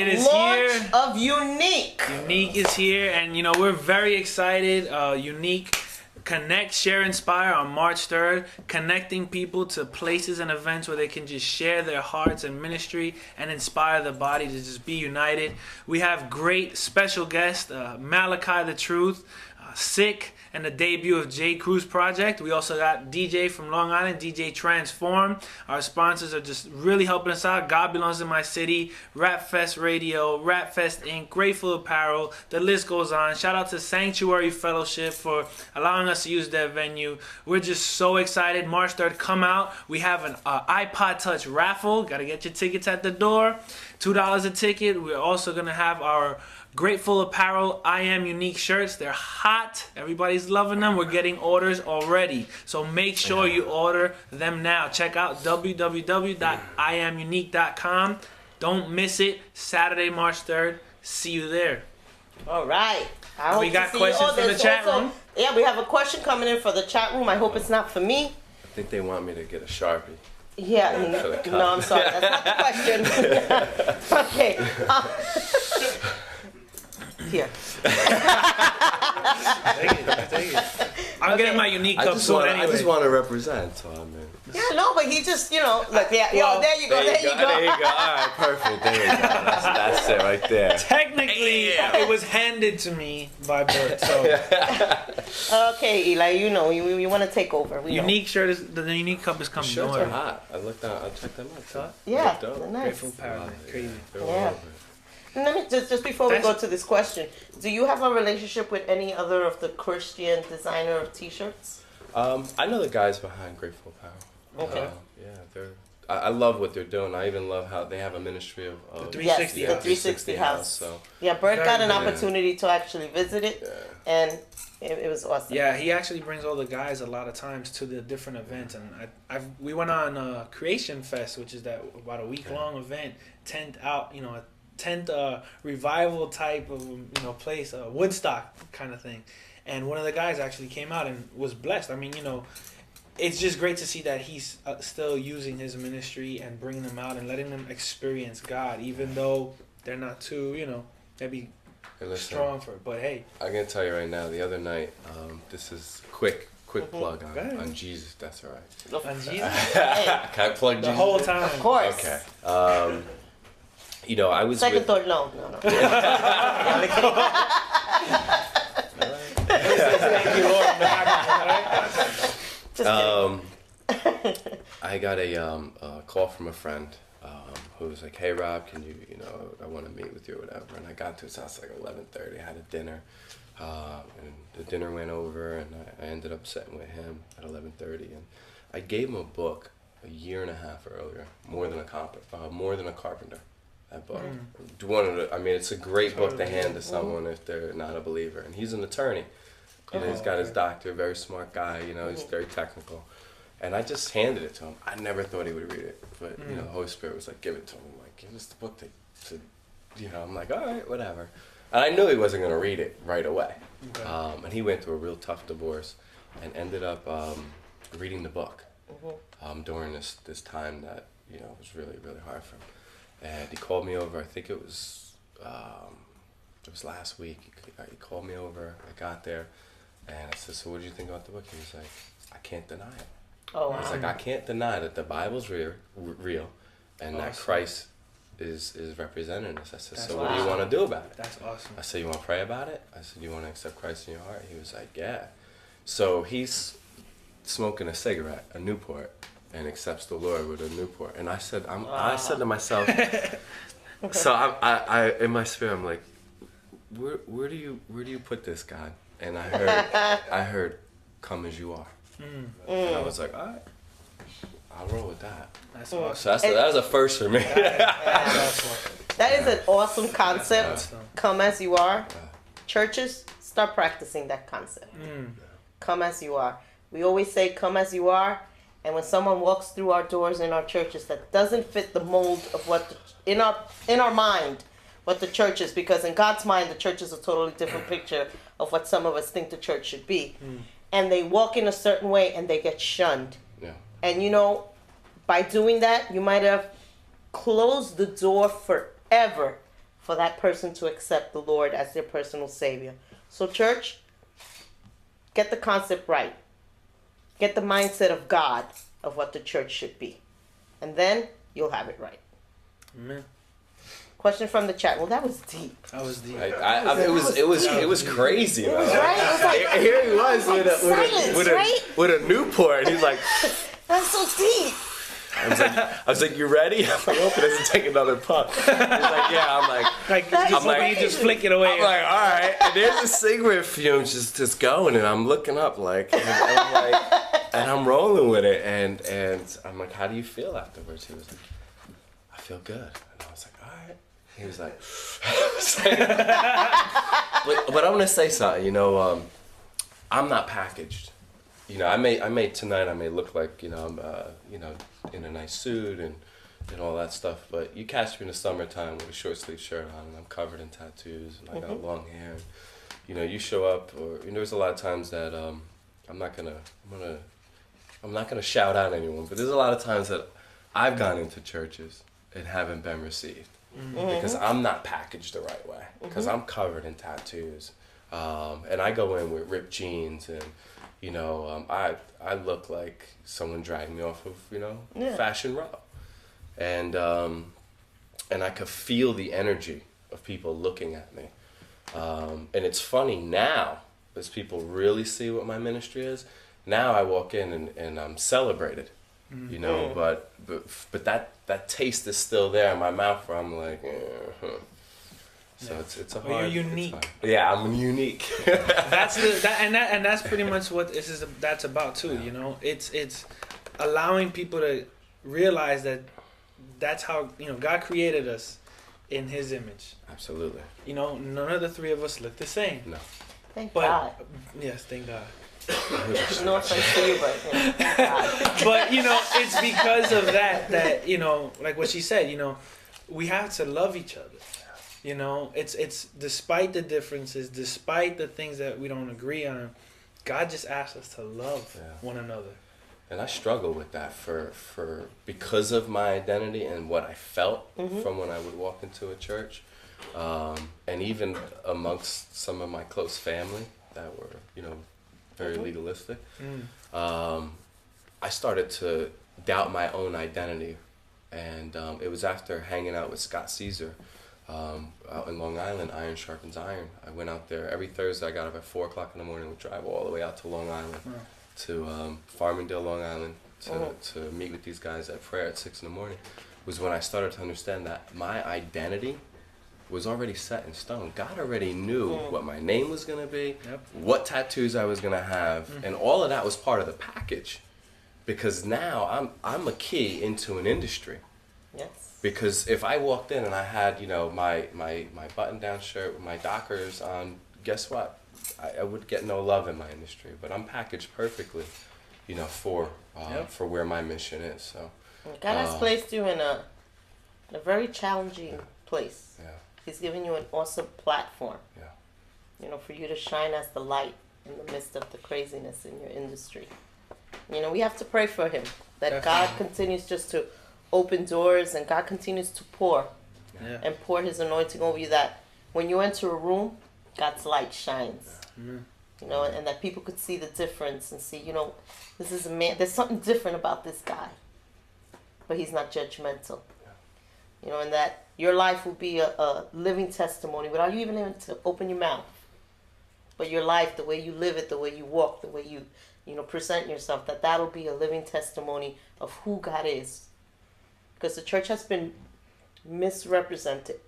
Speaker 3: it's
Speaker 4: is
Speaker 3: the launch
Speaker 4: here.
Speaker 3: of Unique.
Speaker 4: Unique is here, and we're very excited. Unique Connect, Share, Inspire on March 3rd, connecting people to places and events where they can just share their hearts and ministry and inspire the body to just be united. We have great special guests, Malachi the Truth, Sick, and the debut of J. Cruz Project. We also got DJ from Long Island, DJ Transform. Our sponsors are just really helping us out. God Belongs in My City, Rap Fest Radio, Rap Fest Inc., Grateful Apparel. The list goes on. Shout out to Sanctuary Fellowship for allowing us to use their venue. We're just so excited. March 3rd, come out. We have an iPod Touch raffle. Got to get your tickets at the door. $2 a ticket. We're also going to have our Grateful Apparel I Am Unique shirts. They're hot. Everybody's loving them. We're getting orders already. So make sure you order them now. Check out www.iamunique.com. Don't miss it. Saturday, March 3rd. See you there.
Speaker 3: All right.
Speaker 4: We got questions for the chat room.
Speaker 3: Yeah, we have a question coming in for the chat room. I hope it's not for me.
Speaker 5: I think they want me to get a Sharpie.
Speaker 3: Yeah, no, I'm sorry. That's not the question. Okay. Here.
Speaker 4: Take it. I'm getting my unique cup soon
Speaker 5: I
Speaker 4: anyway.
Speaker 5: just want to represent, so I mean.
Speaker 3: Yeah, no, but he just, look,
Speaker 4: well,
Speaker 3: there you go.
Speaker 5: There you go. All right, perfect. There you go. That's it right there.
Speaker 4: Technically, it was handed to me by Bert. So
Speaker 3: Okay, Eli, you want to take over. We know.
Speaker 4: unique shirt is the unique cup is coming.
Speaker 5: Shirts
Speaker 4: Don't
Speaker 5: are
Speaker 4: worry.
Speaker 5: hot. I looked out. I checked them out.
Speaker 4: Huh?
Speaker 3: Yeah,
Speaker 5: They're dope.
Speaker 3: they're nice.
Speaker 4: Grateful Power, crazy.
Speaker 5: They're all
Speaker 3: Yeah.
Speaker 5: over.
Speaker 3: Let me just before we go to this question, do you have a relationship with any other of the Christian designer of T-shirts?
Speaker 5: I know the guys behind Grateful Power.
Speaker 3: Okay.
Speaker 5: Yeah, I love what they're doing. I even love how they have a ministry of
Speaker 4: The 360
Speaker 3: yes,
Speaker 4: house.
Speaker 3: the 360 house.
Speaker 5: So
Speaker 3: Yeah, Bert got an
Speaker 5: Yeah.
Speaker 3: opportunity to actually visit it, and it was awesome.
Speaker 4: Yeah, he actually brings all the guys a lot of times to the different events, and we went on Creation Fest, which is that about a week long event, tent revival type of place, Woodstock kind of thing, and one of the guys actually came out and was blessed. I mean, it's just great to see that he's still using his ministry and bringing them out and letting them experience God, even though they're not too, maybe strong for it. But hey,
Speaker 5: I'm gonna tell you right now. The other night, this is quick plug on Jesus. That's all right.
Speaker 4: on Jesus,
Speaker 5: Can I plug
Speaker 4: the
Speaker 5: Jesus?
Speaker 4: whole time.
Speaker 3: Of course.
Speaker 5: Okay. I was
Speaker 3: Second
Speaker 5: with.
Speaker 3: thought, no.
Speaker 4: Thank you, Lord.
Speaker 3: Just kidding.
Speaker 5: I got a call from a friend who was like, "Hey Rob, can you, I want to meet with you or whatever." And I got to his house like 11:30. I had a dinner, and the dinner went over, and I ended up sitting with him at 11:30, and I gave him a book a year and a half earlier, More Than a Carpenter. That book. It's a great book to hand to someone if they're not a believer, and he's an attorney. He's got his doctorate, very smart guy. He's very technical. And I just handed it to him. I never thought he would read it, but the Holy Spirit was like, "Give it to him." I'm like, "Give us the book to." I'm like, "All right, whatever." And I knew he wasn't gonna read it right away.
Speaker 4: Okay.
Speaker 5: And he went through a real tough divorce, and ended up reading the book during this time that was really really hard for him. And he called me over. I think it was last week. He called me over. I got there, and I said, "So what did you think about the book?" He was like, "I can't deny it."
Speaker 3: Oh, wow.
Speaker 5: I was like, "I can't deny that the Bible's real, and that Christ is representing us." I said,
Speaker 4: That's
Speaker 5: "So what do you want to do about it?"
Speaker 4: That's awesome.
Speaker 5: I said, "You want to pray about it?" I said, "You want to accept Christ in your heart?" He was like, "Yeah." So he's smoking a cigarette, a Newport, and accepts the Lord with a Newport. And I said, I said to myself, so I in my spirit, I'm like, where do you put this, God? And I heard, "Come as you are." And I was like, all right, I'll roll with that.
Speaker 4: That's awesome.
Speaker 5: So that was a first for me.
Speaker 3: That is an awesome concept.
Speaker 4: Awesome.
Speaker 3: Come as you are. Churches, start practicing that concept. Come as you are. We always say, "Come as you are." And when someone walks through our doors in our churches that doesn't fit the mold of what in our mind what the church is, because in God's mind the church is a totally different picture of what some of us think the church should be. And they walk in a certain way and they get shunned.
Speaker 5: Yeah.
Speaker 3: And by doing that, you might have closed the door forever for that person to accept the Lord as their personal Savior. So church, get the concept right. Get the mindset of God of what the church should be. And then you'll have it right.
Speaker 4: Amen.
Speaker 3: Question from the chat. Well, that was deep.
Speaker 4: That was deep.
Speaker 5: It was crazy.
Speaker 3: It was right. It was like,
Speaker 5: Here he was
Speaker 3: silence,
Speaker 5: with a Newport, and he's like,
Speaker 3: that's so deep.
Speaker 5: I was like, "You ready?" I'm like, "Hope it doesn't take another puff." He's like, "Yeah." I'm like,
Speaker 4: You just flick it away.
Speaker 5: I'm like, "All right." And there's a cigarette fume just going, and I'm looking up and I'm rolling with it, and I'm like, "How do you feel afterwards?" He was like, "I feel good," and I was like, "All right." He was like, but I'm gonna say something. I'm not packaged. I may tonight. I may look like I'm in a nice suit and all that stuff. But you catch me in the summertime with a short sleeve shirt on, and I'm covered in tattoos, and I got long hair. You show up, or there's a lot of times that I'm not gonna shout out anyone, but there's a lot of times that I've gone into churches and haven't been received because I'm not packaged the right way, because I'm covered in tattoos, and I go in with ripped jeans, and you know, I look like someone dragged me off of, you know, Fashion Row, and I could feel the energy of people looking at me, and it's funny now as people really see what my ministry is. Now I walk in and I'm celebrated, you know, but that taste is still there in my mouth where I'm like, so it's a hard.
Speaker 4: Well, you're unique.
Speaker 5: Yeah, I'm unique.
Speaker 4: That's pretty much what that's about too. You know, it's allowing people to realize that that's how, you know, God created us in His image.
Speaker 5: Absolutely.
Speaker 4: You know, none of the three of us look the same.
Speaker 5: No.
Speaker 3: Thank God.
Speaker 4: Yes, thank God.
Speaker 3: No offense to you, but thank God.
Speaker 4: But you know, it's because of that you know, like what she said, you know, we have to love each other. You know, it's despite the differences, despite the things that we don't agree on, God just asks us to love one another.
Speaker 5: And I struggle with that for because of my identity and what I felt from when I would walk into a church, and even amongst some of my close family that were, you know, very legalistic. I started to doubt my own identity, and it was after hanging out with Scott Caesar out in Long Island. Iron sharpens iron. I went out there every Thursday. I got up at 4 o'clock in the morning. Would drive all the way out to Long Island, to Farmingdale, Long Island, to meet with these guys at prayer at 6 in the morning. Was when I started to understand that my identity was already set in stone. God already knew what my name was going to be, what tattoos I was going to have, and all of that was part of the package. Because now I'm a key into an industry.
Speaker 3: Yes.
Speaker 5: Because if I walked in and I had, you know, my button-down shirt with my Dockers on, guess what? I would get no love in my industry. But I'm packaged perfectly, you know, for where my mission is. So
Speaker 3: God has placed you in a very challenging place.
Speaker 5: Yeah.
Speaker 3: He's given you an awesome platform.
Speaker 5: Yeah.
Speaker 3: You know, for you to shine as the light in the midst of the craziness in your industry. You know, we have to pray for him that God continues just to open doors, and God continues to pour and pour His anointing over you, that when you enter a room, God's light shines. You know, and that people could see the difference and see, you know, this is a man, there's something different about this guy, but he's not judgmental. You know, and that your life will be a living testimony without you even having to open your mouth. But your life, the way you live it, the way you walk, the way you know, present yourself, that'll be a living testimony of who God is. Because the church has been misrepresented,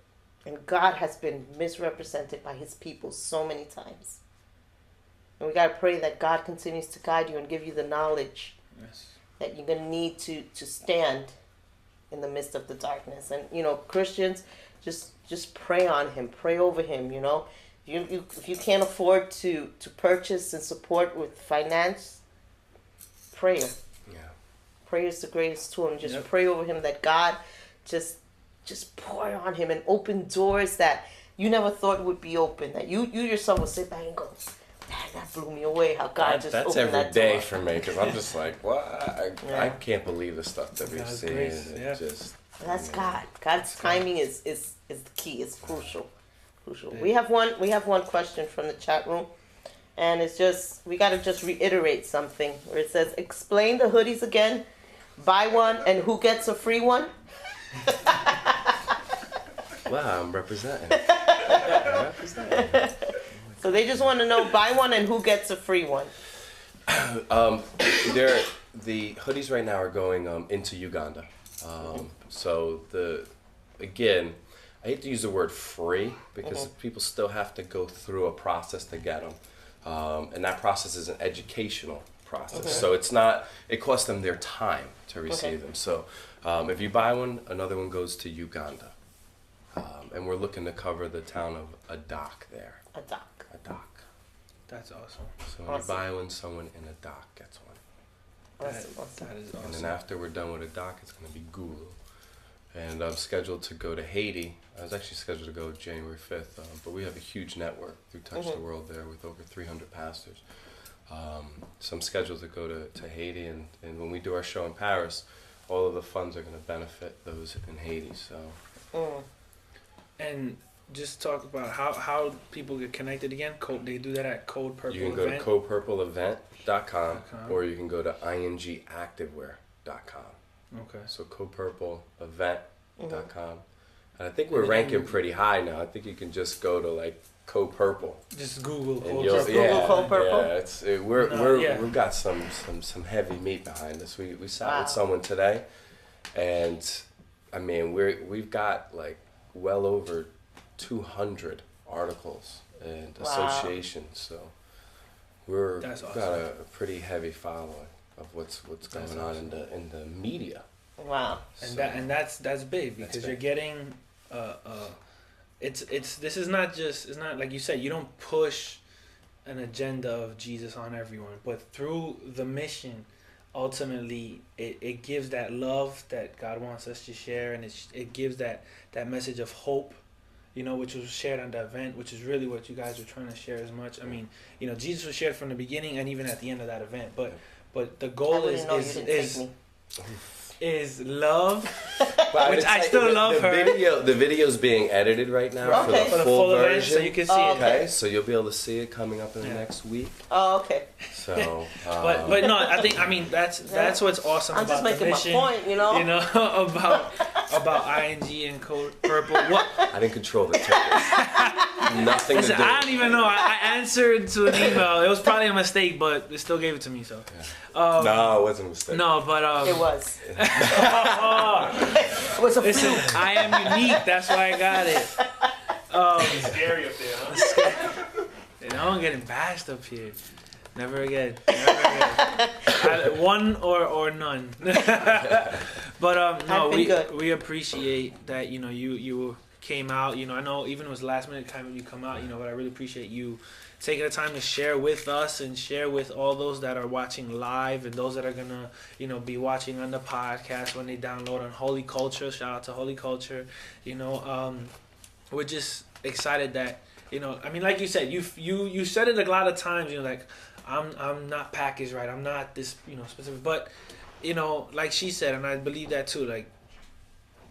Speaker 3: and God has been misrepresented by His people so many times. And we got to pray that God continues to guide you and give you the knowledge that you're going to need to stand in the midst of the darkness. And, you know, Christians, just pray on him, pray over him, you know. If you can't afford to purchase and support with finance, prayer. Yeah. Prayer is the greatest tool. And just pray over him that God just pour on him and open doors that you never thought would be open. That you yourself will sit back and go, that blew me away. How God just opened that door.
Speaker 5: That's every day for me, because I'm just like, what? I can't believe the stuff that we've seen.
Speaker 3: That's God. God's timing is the key. It's crucial. We have one question from the chat room, and it's just, we got to just reiterate something where it says, explain the hoodies again, buy one and who gets a free one.
Speaker 5: Wow, I'm representing.
Speaker 3: So they just want to know, buy one and who gets a free one.
Speaker 5: The hoodies right now are going into Uganda. So again, I hate to use the word free, because people still have to go through a process to get them. And that process is an educational process. So it costs them their time to receive them. So if you buy one, another one goes to Uganda. And we're looking to cover the town of Adak there.
Speaker 3: Adak.
Speaker 4: That's awesome.
Speaker 5: So when you buy one, someone in Adak gets one.
Speaker 3: That is awesome.
Speaker 5: And then after we're done with Adak, it's going to be Gulu. And I'm scheduled to go to Haiti. I was actually scheduled to go January 5th, but we have a huge network through Touch the World there with over 300 pastors. So I'm scheduled to go to Haiti, and when we do our show in Paris, all of the funds are going to benefit those in Haiti. So.
Speaker 4: And just talk about how people get connected again. They do that at Code Purple Event.
Speaker 5: You can go to codepurpleevent.com or you can go to ingactivewear.com.
Speaker 4: Okay.
Speaker 5: So codepurpleevent.com. And I think we're ranking pretty high now. I think you can just go to like Code Purple.
Speaker 4: Just Google
Speaker 5: and
Speaker 4: Code Purple.
Speaker 3: Code Purple.
Speaker 5: Yeah, we've got some heavy meat behind us. We sat with someone today, and I mean we've got like well over 200 articles and associations. So we've got a pretty heavy following of what's going on in the media.
Speaker 3: Wow.
Speaker 4: And that's big because you're getting this is not just, it's not like you said, you don't push an agenda of Jesus on everyone, but through the mission, ultimately it gives that love that God wants us to share, and it gives that message of hope, which was shared on the event, which is really what you guys were trying to share as much. I mean, Jesus was shared from the beginning and even at the end of that event, but the goal is love, which I still love her.
Speaker 5: The video's being edited right now for the full
Speaker 4: event,
Speaker 5: version,
Speaker 4: so you can see it.
Speaker 5: Okay, so you'll be able to see it coming up in the next week.
Speaker 3: Oh, okay.
Speaker 5: So,
Speaker 4: but no, I mean that's what's awesome about the mission.
Speaker 3: I'm just making my point,
Speaker 4: about ING and Code Purple. What?
Speaker 5: I didn't control the tickets. Nothing
Speaker 4: Listen,
Speaker 5: to do.
Speaker 4: I don't even know. I answered to an email. It was probably a mistake, but they still gave it to me. So.
Speaker 5: No, it wasn't a mistake.
Speaker 4: No, but
Speaker 3: it was.
Speaker 4: It was a fluke. I am unique. That's why I got it.
Speaker 10: It's scary up there, huh?
Speaker 4: I'm getting bashed up here. Never again. One or none. But no, we appreciate that. You came out. I know even it was last minute time you come out. But I really appreciate you taking the time to share with us and share with all those that are watching live and those that are gonna be watching on the podcast when they download on Holy Culture. Shout out to Holy Culture. We're just excited that I mean, like you said, you said it a lot of times. Like I'm not packaged right. I'm not this specific, but like she said, and I believe that too. Like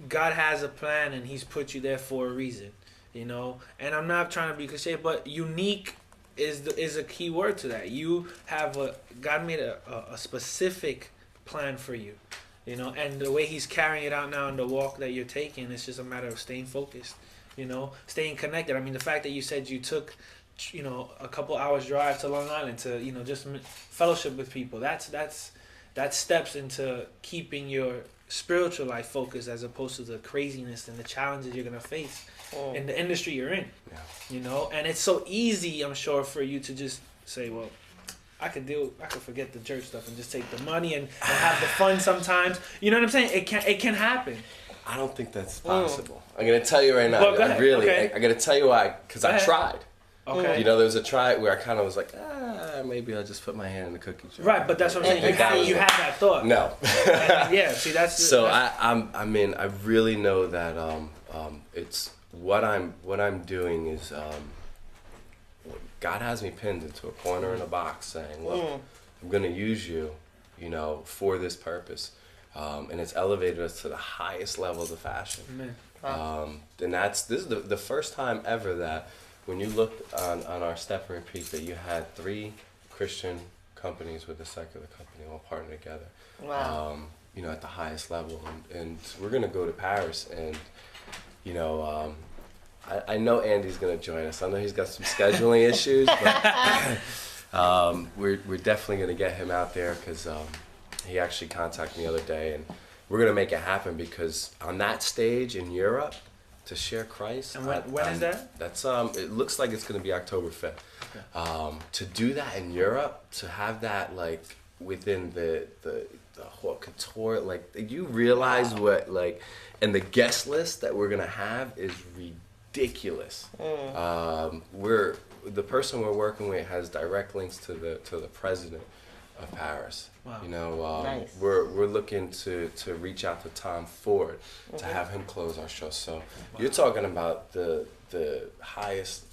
Speaker 4: God has a plan and He's put you there for a reason. And I'm not trying to be cliche, but unique is a key word to that. You have God made a specific plan for you, and the way He's carrying it out now in the walk that you're taking, it's just a matter of staying focused, staying connected. I mean, the fact that you said you took, a couple hours drive to Long Island to, just fellowship with people. That steps into keeping your spiritual life focused as opposed to the craziness and the challenges you're gonna face in the industry you're in. And it's so easy, I'm sure, for you to just say, well, I could forget the church stuff and just take the money and have the fun sometimes. You know what I'm saying? It can happen.
Speaker 5: I don't think that's possible. I'm gonna tell you right now.
Speaker 4: Well,
Speaker 5: I gotta tell you why, because I tried.
Speaker 4: Okay.
Speaker 5: There was a try where I kind of was like, maybe I'll just put my hand in the cookie jar.
Speaker 4: Right, but that's what I'm saying. You had that thought.
Speaker 5: No.
Speaker 4: Yeah. See, that's.
Speaker 5: So I really know that it's what I'm doing is God has me pinned into a corner in a box, saying, look, I'm gonna use you, for this purpose, and it's elevated us to the highest levels of fashion. And this is the first time ever that. When you looked on our step and repeat that you had 3 Christian companies with a secular company all partnered together,
Speaker 3: wow.
Speaker 5: At the highest level, and we're gonna go to Paris, and I know Andy's gonna join us. I know he's got some scheduling issues, but we're definitely gonna get him out there because he actually contacted me the other day, and we're gonna make it happen because on that stage in Europe. To share Christ.
Speaker 4: And when is that?
Speaker 5: That's it looks like it's gonna be October 5th. Okay. To do that in Europe, to have that like within the haute couture, like you realize what and the guest list that we're gonna have is ridiculous. The person we're working with has direct links to the president of Paris. Wow.
Speaker 3: Nice.
Speaker 5: We're looking to reach out to Tom Ford to have him close our show. So you're talking about the highest,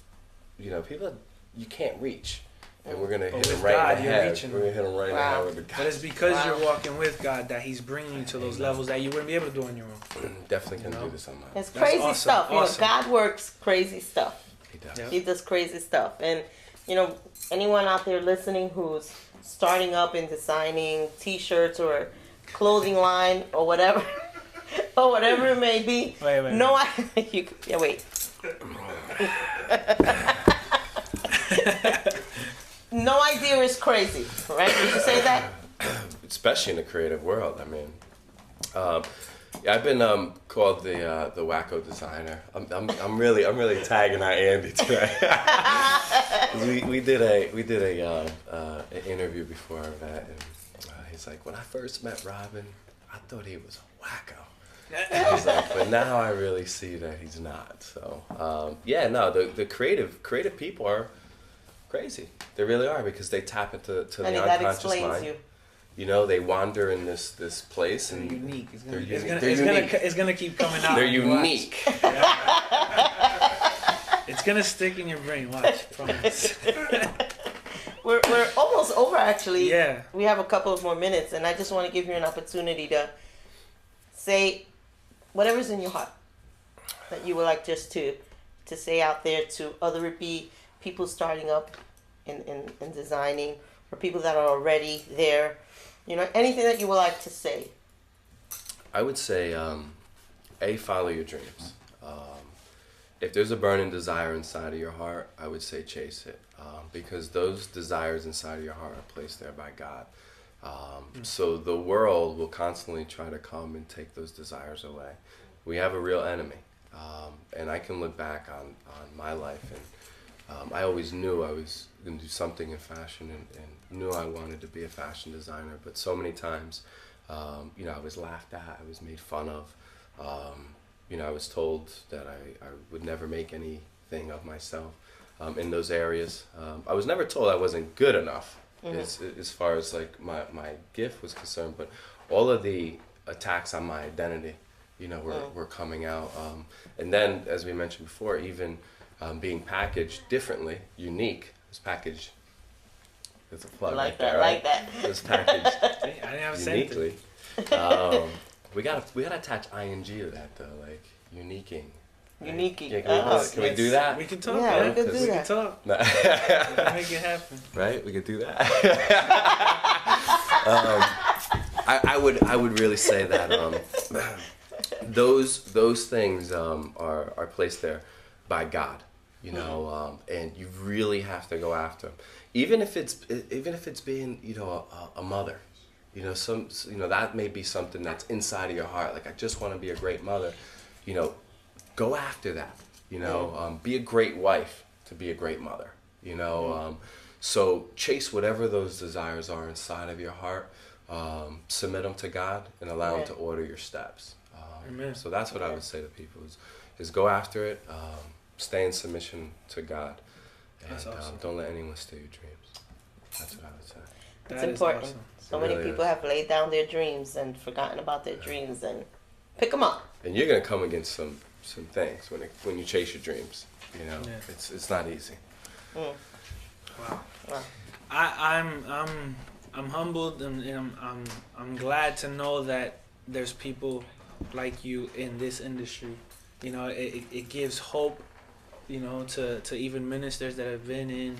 Speaker 5: people that you can't reach. And we're gonna hit
Speaker 4: with
Speaker 5: him right
Speaker 4: God,
Speaker 5: in the
Speaker 4: you're
Speaker 5: head.
Speaker 4: reaching
Speaker 5: We're gonna hit him right in the head with the
Speaker 4: But it's because
Speaker 3: Wow.
Speaker 4: you're walking with God that He's bringing you to those levels that you wouldn't be able to do on your own.
Speaker 5: Definitely can do this on my own.
Speaker 3: It's crazy
Speaker 4: awesome,
Speaker 3: stuff.
Speaker 4: awesome.
Speaker 3: You know, God works crazy stuff.
Speaker 5: He does.
Speaker 4: Yep.
Speaker 3: He does crazy stuff. And, you know, anyone out there listening who's starting up in designing t-shirts or clothing line or whatever, or whatever it may be.
Speaker 4: Wait.
Speaker 3: No, wait. No idea is crazy, right? Did you say that?
Speaker 5: Especially in the creative world. I mean, yeah, I've been called the wacko designer. I'm really tagging out Andy today. we did an interview before our event, and he's like, when I first met Robin, I thought he was a wacko. He's like, but now I really see that he's not. So yeah, no, the creative people are crazy. They really are, because they tap into the
Speaker 3: That
Speaker 5: unconscious
Speaker 3: explains
Speaker 5: mind.
Speaker 3: you.
Speaker 5: You know, they wander in this place, and
Speaker 4: They're unique.
Speaker 5: They're unique.
Speaker 4: It's gonna keep coming out.
Speaker 5: They're
Speaker 4: Watch.
Speaker 5: unique.
Speaker 4: It's gonna stick in your brain. Watch, promise.
Speaker 3: We're almost over, actually.
Speaker 4: Yeah.
Speaker 3: We have a couple of more minutes, and I just want to give you an opportunity to say whatever's in your heart that you would like just to say out there to other people starting up in designing, or people that are already there. You know, anything that you would like to say.
Speaker 5: I would say, follow your dreams. If there's a burning desire inside of your heart, I would say chase it, because those desires inside of your heart are placed there by God. So the world will constantly try to come and take those desires away. We have a real enemy, and I can look back on my life, and I always knew I was going to do something in fashion, and knew I wanted to be a fashion designer, but so many times, you know, I was laughed at, I was made fun of. You know, I was told that I would never make anything of myself in those areas. I was never told I wasn't good enough, as far as like my gift was concerned, but all of the attacks on my identity, you know, were coming out. And then, as we mentioned before, even being packaged differently, unique. It was packaged. There's a plug right there, right?
Speaker 3: Like that.
Speaker 5: It was packaged
Speaker 4: I didn't have
Speaker 5: uniquely. We gotta attach ing to that though, like uniquing.
Speaker 3: Uniquing.
Speaker 5: Yeah, can we do that?
Speaker 4: We can talk.
Speaker 3: Yeah, we can do
Speaker 4: We
Speaker 3: that.
Speaker 4: can talk.
Speaker 5: No.
Speaker 4: We can make it happen.
Speaker 5: Right? We could do that. I would really say that those things are placed there by God, you know, and you really have to go after them. Even if it's being, you know, a mother, you know, that may be something that's inside of your heart. Like, I just want to be a great mother, you know. Go after that, you know. Be a great wife to be a great mother, you know. So chase whatever those desires are inside of your heart. Submit them to God and allow Him to order your steps.
Speaker 4: Amen.
Speaker 5: So that's what I would say to people is go after it. Stay in submission to God, and
Speaker 4: awesome.
Speaker 5: don't let anyone steal your dreams. That's what I would say.
Speaker 3: It's
Speaker 4: That is
Speaker 3: important.
Speaker 4: awesome.
Speaker 3: So
Speaker 5: It
Speaker 3: many
Speaker 5: really
Speaker 3: people
Speaker 5: is.
Speaker 3: have laid down their dreams and forgotten about their dreams, and pick them up.
Speaker 5: And you're gonna come against some things when you chase your dreams. You know,
Speaker 4: Yeah.
Speaker 5: it's not easy.
Speaker 4: Wow. I'm humbled, and I'm glad to know that there's people like you in this industry. You know, it gives hope, you know, to even ministers that have been in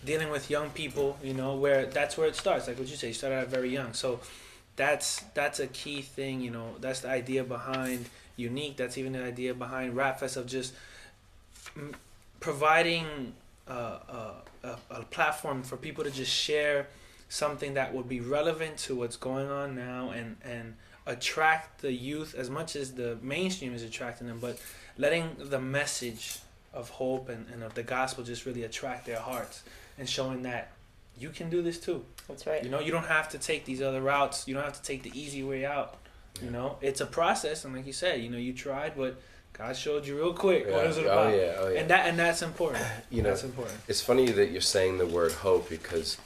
Speaker 4: dealing with young people, you know, where that's where it starts. Like what you say, you start out very young. So that's a key thing, you know. That's the idea behind Unique. That's even the idea behind Rap Fest, of just providing a platform for people to just share something that would be relevant to what's going on now, and attract the youth as much as the mainstream is attracting them, but letting the message of hope and of the gospel just really attract their hearts, and showing that you can do this too.
Speaker 3: That's right.
Speaker 4: You know, you don't have to take these other routes. You don't have to take the easy way out. You know, it's a process, and like you said, you know, you tried, but God showed you real quick what is it about.
Speaker 5: Oh yeah.
Speaker 4: And that's important.
Speaker 5: You know,
Speaker 4: that's important.
Speaker 5: It's funny that you're saying the word hope, because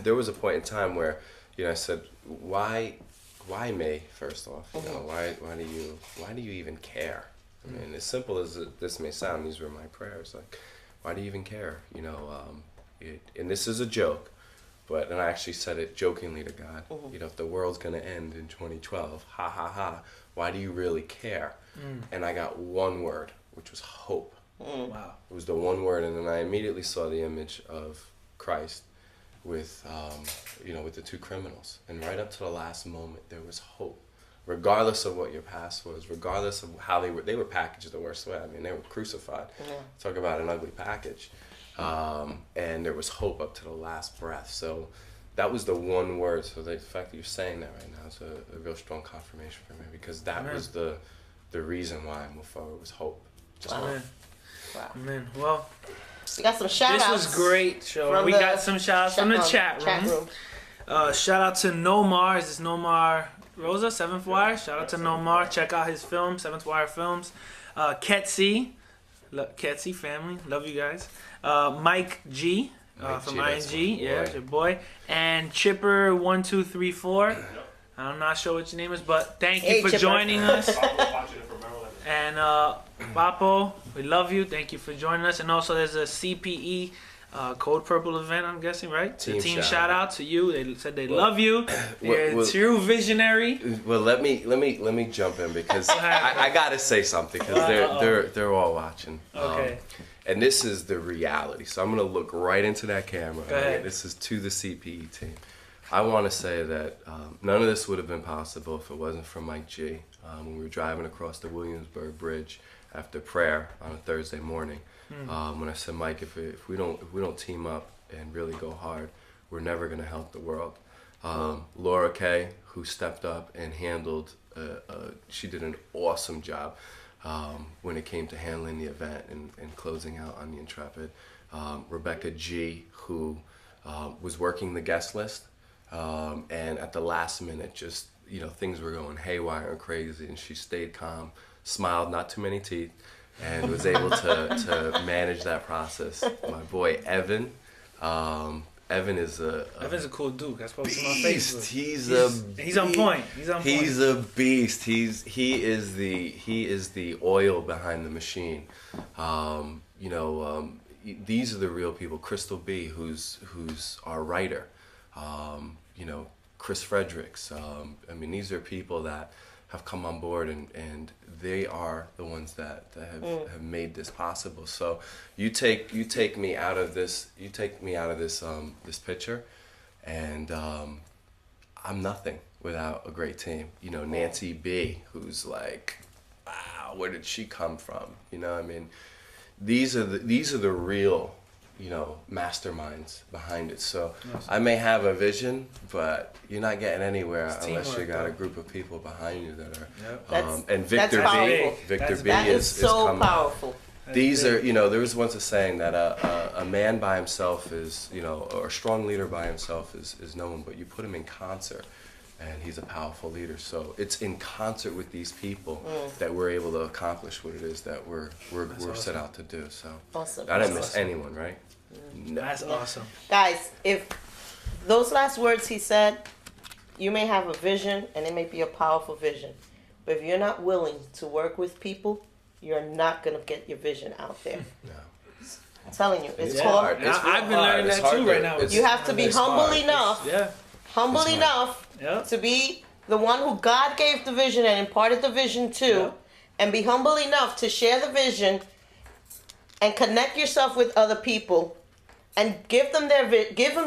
Speaker 5: there was a point in time where, you know, I said, why me, first off? You know, why do you even care? I mean, as simple as this may sound, these were my prayers. Like, why do you even care? You know, and this is a joke, and I actually said it jokingly to God, if the world's going to end in 2012, ha ha ha, why do you really care? And I got one word, which was hope.
Speaker 4: Wow.
Speaker 5: It was the one word, and then I immediately saw the image of Christ with, with the two criminals. And right up to the last moment, there was hope. Regardless of what your past was, regardless of how they were packaged the worst way. I mean, they were crucified. Yeah. Talk about an ugly package. And there was hope up to the last breath. So that was the one word. So the fact that you're saying that right now is a real strong confirmation for me, because that was the reason why I moved forward, was hope. Just hope.
Speaker 3: Wow.
Speaker 4: Man, well,
Speaker 3: we got some shout outs.
Speaker 4: This was great, show. We got some shout outs from the chat room. Shout out to Nomar. Is this Nomar Rosa, 7th Wire? Shout out to Nomar. Check out his film, 7th Wire Films. Ketsi family. Love you guys. Mike G. From ING. Yeah, it's your boy. And Chipper1234. I'm not sure what your name is, but thank you for joining us. And Papo, we love you. Thank you for joining us. And also, there's a CPE Code Purple event, I'm guessing, right? Team shout out to you. They said they love you. You're a true visionary.
Speaker 5: Well, let me jump in, because I gotta say something, because they're all watching.
Speaker 4: Okay.
Speaker 5: And this is the reality. So I'm gonna look right into that camera.
Speaker 4: Go ahead.
Speaker 5: This is to the CPE team. I want to say that none of this would have been possible if it wasn't for Mike G. When we were driving across the Williamsburg Bridge after prayer on a Thursday morning, when I said, Mike, if we don't team up and really go hard, we're never going to help the world. Laura Kay, who stepped up and handled, she did an awesome job when it came to handling the event and closing out on the Intrepid. Rebecca G, who was working the guest list. And at the last minute, just, things were going haywire and crazy, and she stayed calm, smiled, not too many teeth, and was able to manage that process. My boy Evan, Evan's a
Speaker 4: cool dude. I spoke to him on
Speaker 5: beast.
Speaker 4: Facebook.
Speaker 5: He's
Speaker 4: on point.
Speaker 5: He's a beast. He is the oil behind the machine. These are the real people. Crystal B, who's our writer. Chris Fredericks. These are people that have come on board, and they are the ones that have made this possible. So you take me out of this this picture, and I'm nothing without a great team. Nancy B, who's like, wow, where did she come from? These are the real masterminds behind it. So I may have a vision, but you're not getting anywhere unless you got a group of people behind you that are. And Victor B is
Speaker 3: so
Speaker 5: coming.
Speaker 3: Powerful.
Speaker 5: These are, there was once a saying that a man by himself is, or a strong leader by himself is no one, but you put him in concert, and he's a powerful leader. So it's in concert with these people that we're able to accomplish what it is that we're awesome. Set out to do. So
Speaker 3: awesome.
Speaker 5: I didn't miss anyone, right?
Speaker 4: No. That's awesome.
Speaker 3: Guys, if those last words he said, you may have a vision, and it may be a powerful vision, but if you're not willing to work with people, you're not going to get your vision out there.
Speaker 5: No.
Speaker 3: I'm telling you, it's
Speaker 5: hard.
Speaker 4: I've been learning that too right now.
Speaker 3: You have to be humble enough. Humble enough
Speaker 4: Yeah.
Speaker 3: to be the one who God gave the vision and imparted the vision to, and be humble enough to share the vision and connect yourself with other people and give them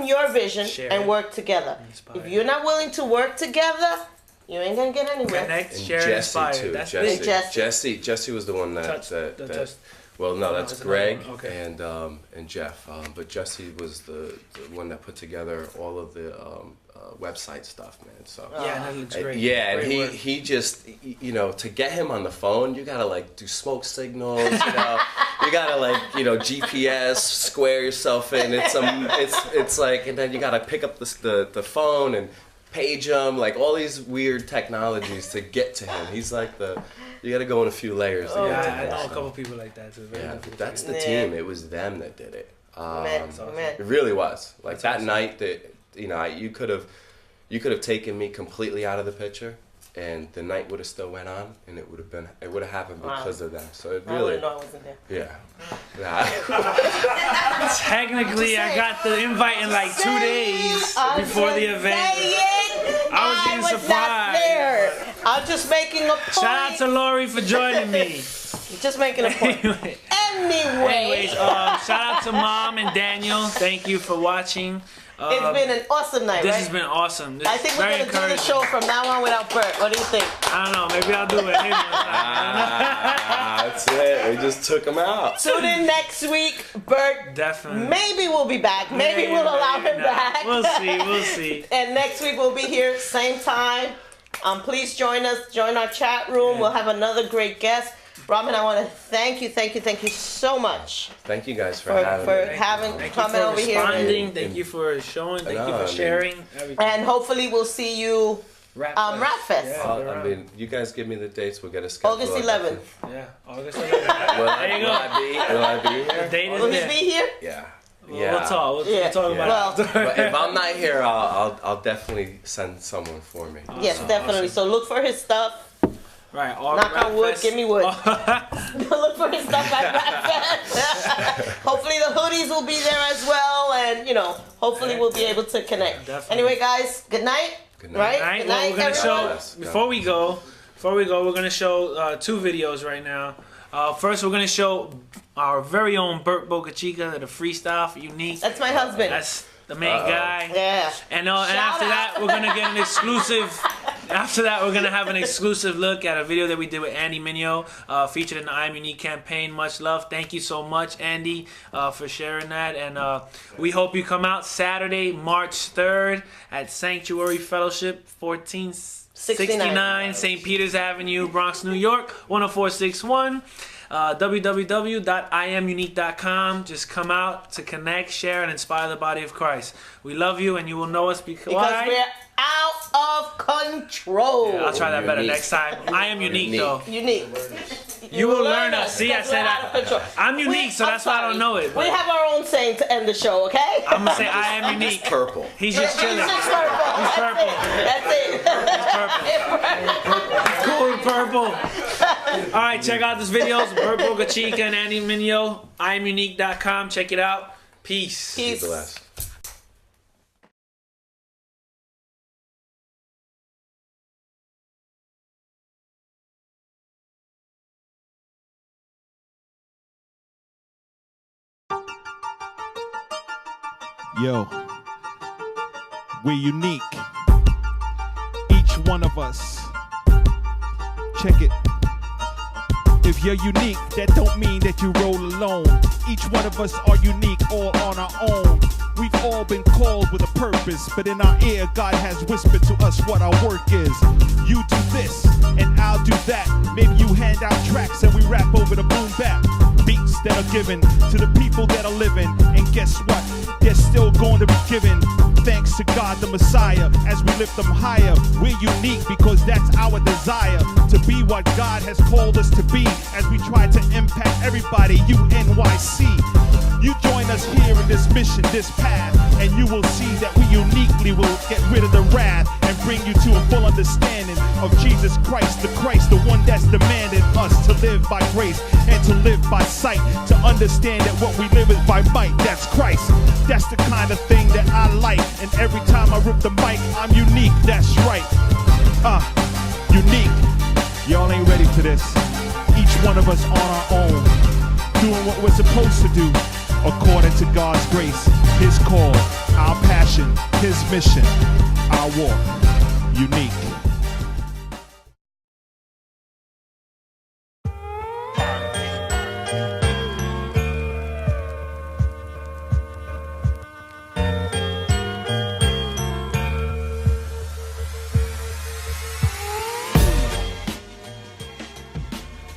Speaker 3: your vision and work together. If you're not willing to work together, you ain't gonna get anywhere.
Speaker 4: Connect,
Speaker 5: And
Speaker 4: share,
Speaker 5: Jesse
Speaker 4: inspire.
Speaker 5: too.
Speaker 4: That's
Speaker 5: Jesse was the one that well, no, that's Greg and Jeff. But Jesse was the one that put together all of the website stuff, man. So
Speaker 4: that looks great.
Speaker 5: Yeah,
Speaker 4: great
Speaker 5: and
Speaker 4: work.
Speaker 5: he just, to get him on the phone, you gotta do smoke signals, you gotta GPS, square yourself in. It's like, and then you gotta pick up the phone and page him, all these weird technologies to get to him. He's like you gotta go in a few layers to get to him.
Speaker 4: I know a couple people like that too.
Speaker 5: But that's the team. It was them that did it.
Speaker 3: Man.
Speaker 5: It really was. That night that you could have taken me completely out of the picture, and the night would have still went on, and it would have happened because of them. So it
Speaker 3: I
Speaker 5: really,
Speaker 3: wouldn't know I wasn't there.
Speaker 5: yeah.
Speaker 4: Technically, I got the invite in like 2 days before the event. I was getting
Speaker 3: not
Speaker 4: surprised.
Speaker 3: there. I'm just making a point.
Speaker 4: Shout out to Lori for joining me.
Speaker 3: Just making a point.
Speaker 4: Anyways, shout out to Mom and Daniel. Thank you for watching.
Speaker 3: It's been an awesome night,
Speaker 4: This
Speaker 3: right?
Speaker 4: has been awesome.
Speaker 3: I think we're going to do the show from now on without Bert. What do you think?
Speaker 4: I don't know. Maybe I'll do it.
Speaker 5: That's it. We just took him out.
Speaker 3: Tune in next week, Bert.
Speaker 4: Definitely.
Speaker 3: Maybe we'll be back. Maybe we'll allow him back.
Speaker 4: We'll see. We'll see.
Speaker 3: And next week we'll be here, same time. Please join us. Join our chat room. We'll have another great guest. Robin, I want to thank you so much.
Speaker 5: Thank you guys for
Speaker 3: coming over here.
Speaker 4: Thank you for showing. Thank you for sharing.
Speaker 3: And hopefully we'll see you Rap Fest.
Speaker 5: Yeah, I mean, you guys give me the dates. We'll get a schedule.
Speaker 3: August 11th.
Speaker 4: Yeah, August 11th.
Speaker 5: There you go. Will I be here?
Speaker 4: The date is
Speaker 3: Will
Speaker 4: there.
Speaker 3: he be here?
Speaker 5: Yeah.
Speaker 4: We'll talk. We'll talk about it.
Speaker 5: But if I'm not here, I'll definitely send someone for me.
Speaker 3: Yes, definitely. So look for his stuff.
Speaker 4: Right.
Speaker 3: Knock on wood. Give me wood. Look for his stuff at Rap Fest. Hopefully the hoodies will be there as well, and hopefully we'll be able to connect.
Speaker 4: Definitely.
Speaker 3: Anyway, guys, good night.
Speaker 5: Good night.
Speaker 3: Right? Good night,
Speaker 4: We're gonna
Speaker 3: everyone.
Speaker 4: show before we go. We're gonna show 2 videos right now. First, we're gonna show our very own Bert Boca Chica, the freestyle for Unique.
Speaker 3: That's my husband.
Speaker 4: That's the main guy.
Speaker 3: Yeah.
Speaker 4: And after that, we're gonna get an exclusive. After that, we're gonna have an exclusive look at a video that we did with Andy Mineo, featured in the I Am Unique campaign. Much love. Thank you so much, Andy, for sharing that. And we hope you come out Saturday, March 3rd at Sanctuary Fellowship, 1469 St. Peters Avenue, Bronx, New York, 10461. www.iamunique.com. Just come out to connect, share, and inspire the body of Christ. We love you, and you will know us because
Speaker 3: we're out of control.
Speaker 4: Yeah, I'll try that better next time. I am unique, though.
Speaker 3: Unique.
Speaker 4: You will learn us. See, I said I'm unique, so that's why I don't know it.
Speaker 3: We have our own saying to end the show, okay?
Speaker 4: I'm gonna say I am unique.
Speaker 5: He's purple.
Speaker 4: He's just chilling.
Speaker 3: He's just purple.
Speaker 4: He's purple.
Speaker 3: That's it.
Speaker 4: Cool with purple. All right, check out this videos. Bert Boca Chica and Andy Mineo. IamUnique.com. Check it out. Peace.
Speaker 3: Peace.
Speaker 10: Yo, we're unique. Each one of us. Check it. If you're unique, that don't mean that you roll alone. Each one of us are unique, all on our own. We've all been called with a purpose, but in our ear, God has whispered to us what our work is. You do this, and I'll do that. Maybe you hand out tracks and we rap over the boom bap. Beats that are given to the people that are living. And guess what? They're still going to be given. Thanks to God the Messiah, as we lift them higher. We're unique because that's our desire, to be what God has called us to be, as we try to impact everybody, UNYC. You join us here in this mission, this path, and you will see that we uniquely will get rid of the wrath and bring you to a full understanding of Jesus Christ, the one that's demanded us to live by grace and to live by sight, to understand that what we live is by might, that's Christ. That's the kind of thing that I like, and every time I rip the mic, I'm unique, that's right. Unique. Y'all ain't ready for this. Each one of us on our own, doing what we're supposed to do, according to God's grace, His call, our passion, His mission, our walk. Unique.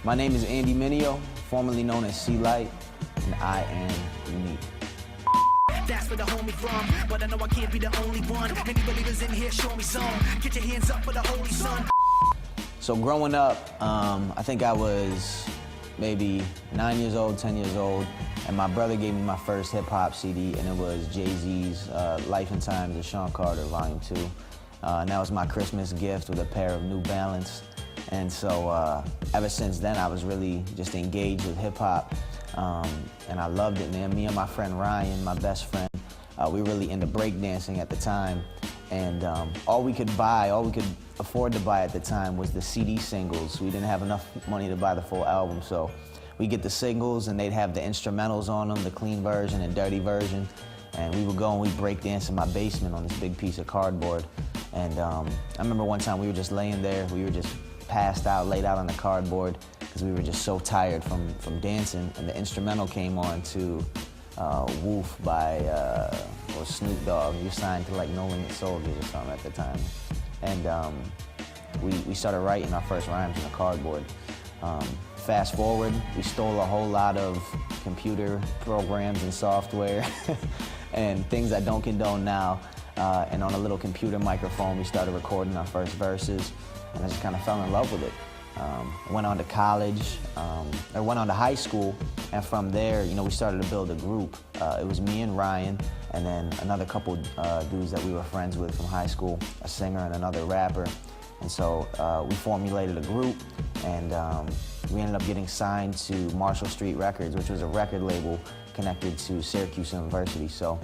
Speaker 11: My name is Andy Mineo, formerly known as C-Light, and I am unique.
Speaker 12: That's where the homie from, but I know I can't be the only one. Many believers in here, show me some. Get your hands up for the Holy Son.
Speaker 11: So growing up, I think I was maybe 9 years old, 10 years old, and my brother gave me my first hip-hop CD, and it was Jay-Z's Life and Times of Sean Carter, Volume 2. and that was my Christmas gift with a pair of New Balance. And so ever since then, I was really just engaged with hip hop, and I loved it, man. Me and my friend Ryan, my best friend, we were really into breakdancing at the time, and all we could afford to buy at the time was the CD singles. We didn't have enough money to buy the full album, so we get the singles, and they'd have the instrumentals on them, the clean version and dirty version, and we would go and we'd break dance in my basement on this big piece of cardboard. And I remember one time we were just laying there, we were just passed out, laid out on the cardboard, because we were just so tired from dancing, and the instrumental came on to Woof by or Snoop Dogg. We were signed to like No Limit Soldiers or something at the time. And we started writing our first rhymes on the cardboard. Fast forward, we stole a whole lot of computer programs and software and things I don't condone now. And on a little computer microphone, we started recording our first verses, and I just kind of fell in love with it. Went on to college, I went on to high school, and from there, you know, we started to build a group. It was me and Ryan, and then another couple dudes that we were friends with from high school, a singer and another rapper. And so we formulated a group, and we ended up getting signed to Marshall Street Records, which was a record label connected to Syracuse University. So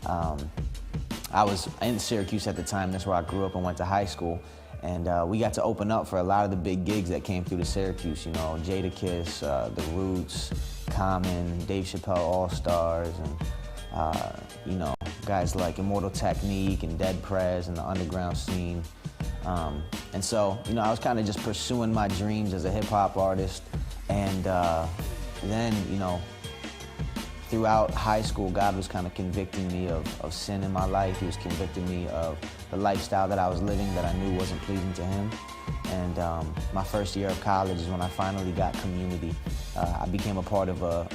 Speaker 11: I was in Syracuse at the time. That's where I grew up and went to high school. And we got to open up for a lot of the big gigs that came through to Syracuse, you know, Jadakiss, The Roots, Common, Dave Chappelle All-Stars, and, you know, guys like Immortal Technique and Dead Prez and the underground scene. And so, you know, I was kind of just pursuing my dreams as a hip-hop artist. And then, you know, throughout high school, God was kind of convicting me of sin in my life. He was convicting me of the lifestyle that I was living that I knew wasn't pleasing to him. And my first year of college is when I finally got community. I became a part of a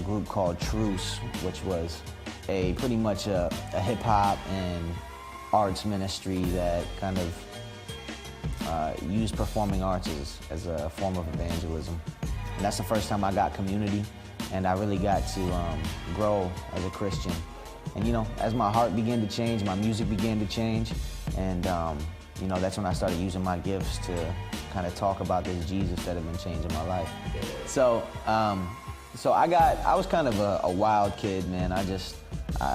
Speaker 11: group called Truce, which was pretty much a hip-hop and arts ministry that kind of used performing arts as a form of evangelism. And that's the first time I got community, and I really got to grow as a Christian. And you know, as my heart began to change, my music began to change, and you know, that's when I started using my gifts to kind of talk about this Jesus that had been changing my life. So, I was kind of a wild kid, man. I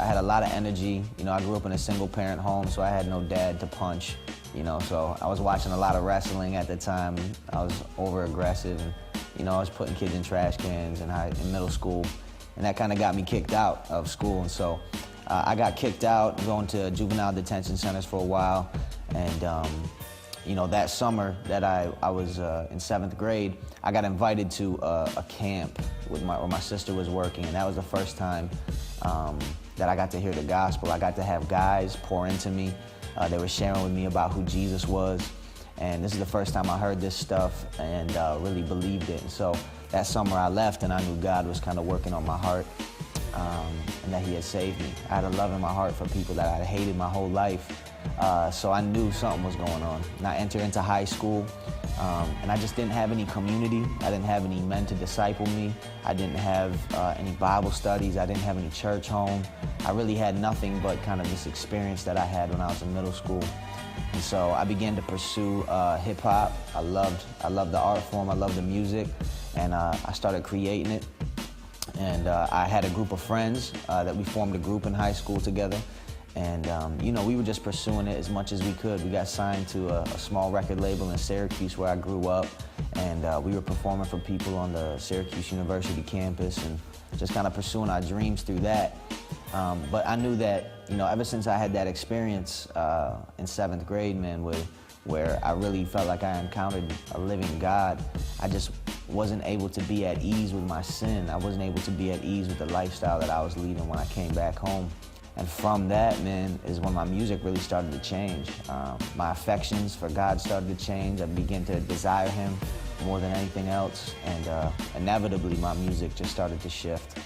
Speaker 11: had a lot of energy. You know, I grew up in a single parent home, so I had no dad to punch, you know, so I was watching a lot of wrestling at the time. I was over aggressive, and you know, I was putting kids in trash cans in middle school, and that kind of got me kicked out of school. And so I got kicked out, going to juvenile detention centers for a while. And you know, that summer that I was in 7th grade, I got invited to a camp where my sister was working, and that was the first time that I got to hear the gospel. I got to have guys pour into me. They were sharing with me about who Jesus was. And this is the first time I heard this stuff and really believed it. And so that summer I left, and I knew God was kind of working on my heart, and that he had saved me. I had a love in my heart for people that I had hated my whole life. So I knew something was going on. And I entered into high school, and I just didn't have any community. I didn't have any men to disciple me. I didn't have any Bible studies. I didn't have any church home. I really had nothing but kind of this experience that I had when I was in middle school. And so I began to pursue hip-hop. I loved the art form. I loved the music, and I started creating it. And I had a group of friends that we formed a group in high school together. And you know, we were just pursuing it as much as we could. We got signed to a small record label in Syracuse where I grew up, and we were performing for people on the Syracuse University campus and just kind of pursuing our dreams through that. But I knew that, you know, ever since I had that experience in 7th grade, man, where I really felt like I encountered a living God, I just wasn't able to be at ease with my sin. I wasn't able to be at ease with the lifestyle that I was leading when I came back home. And from that, man, is when my music really started to change. My affections for God started to change. I began to desire him more than anything else. And inevitably, my music just started to shift.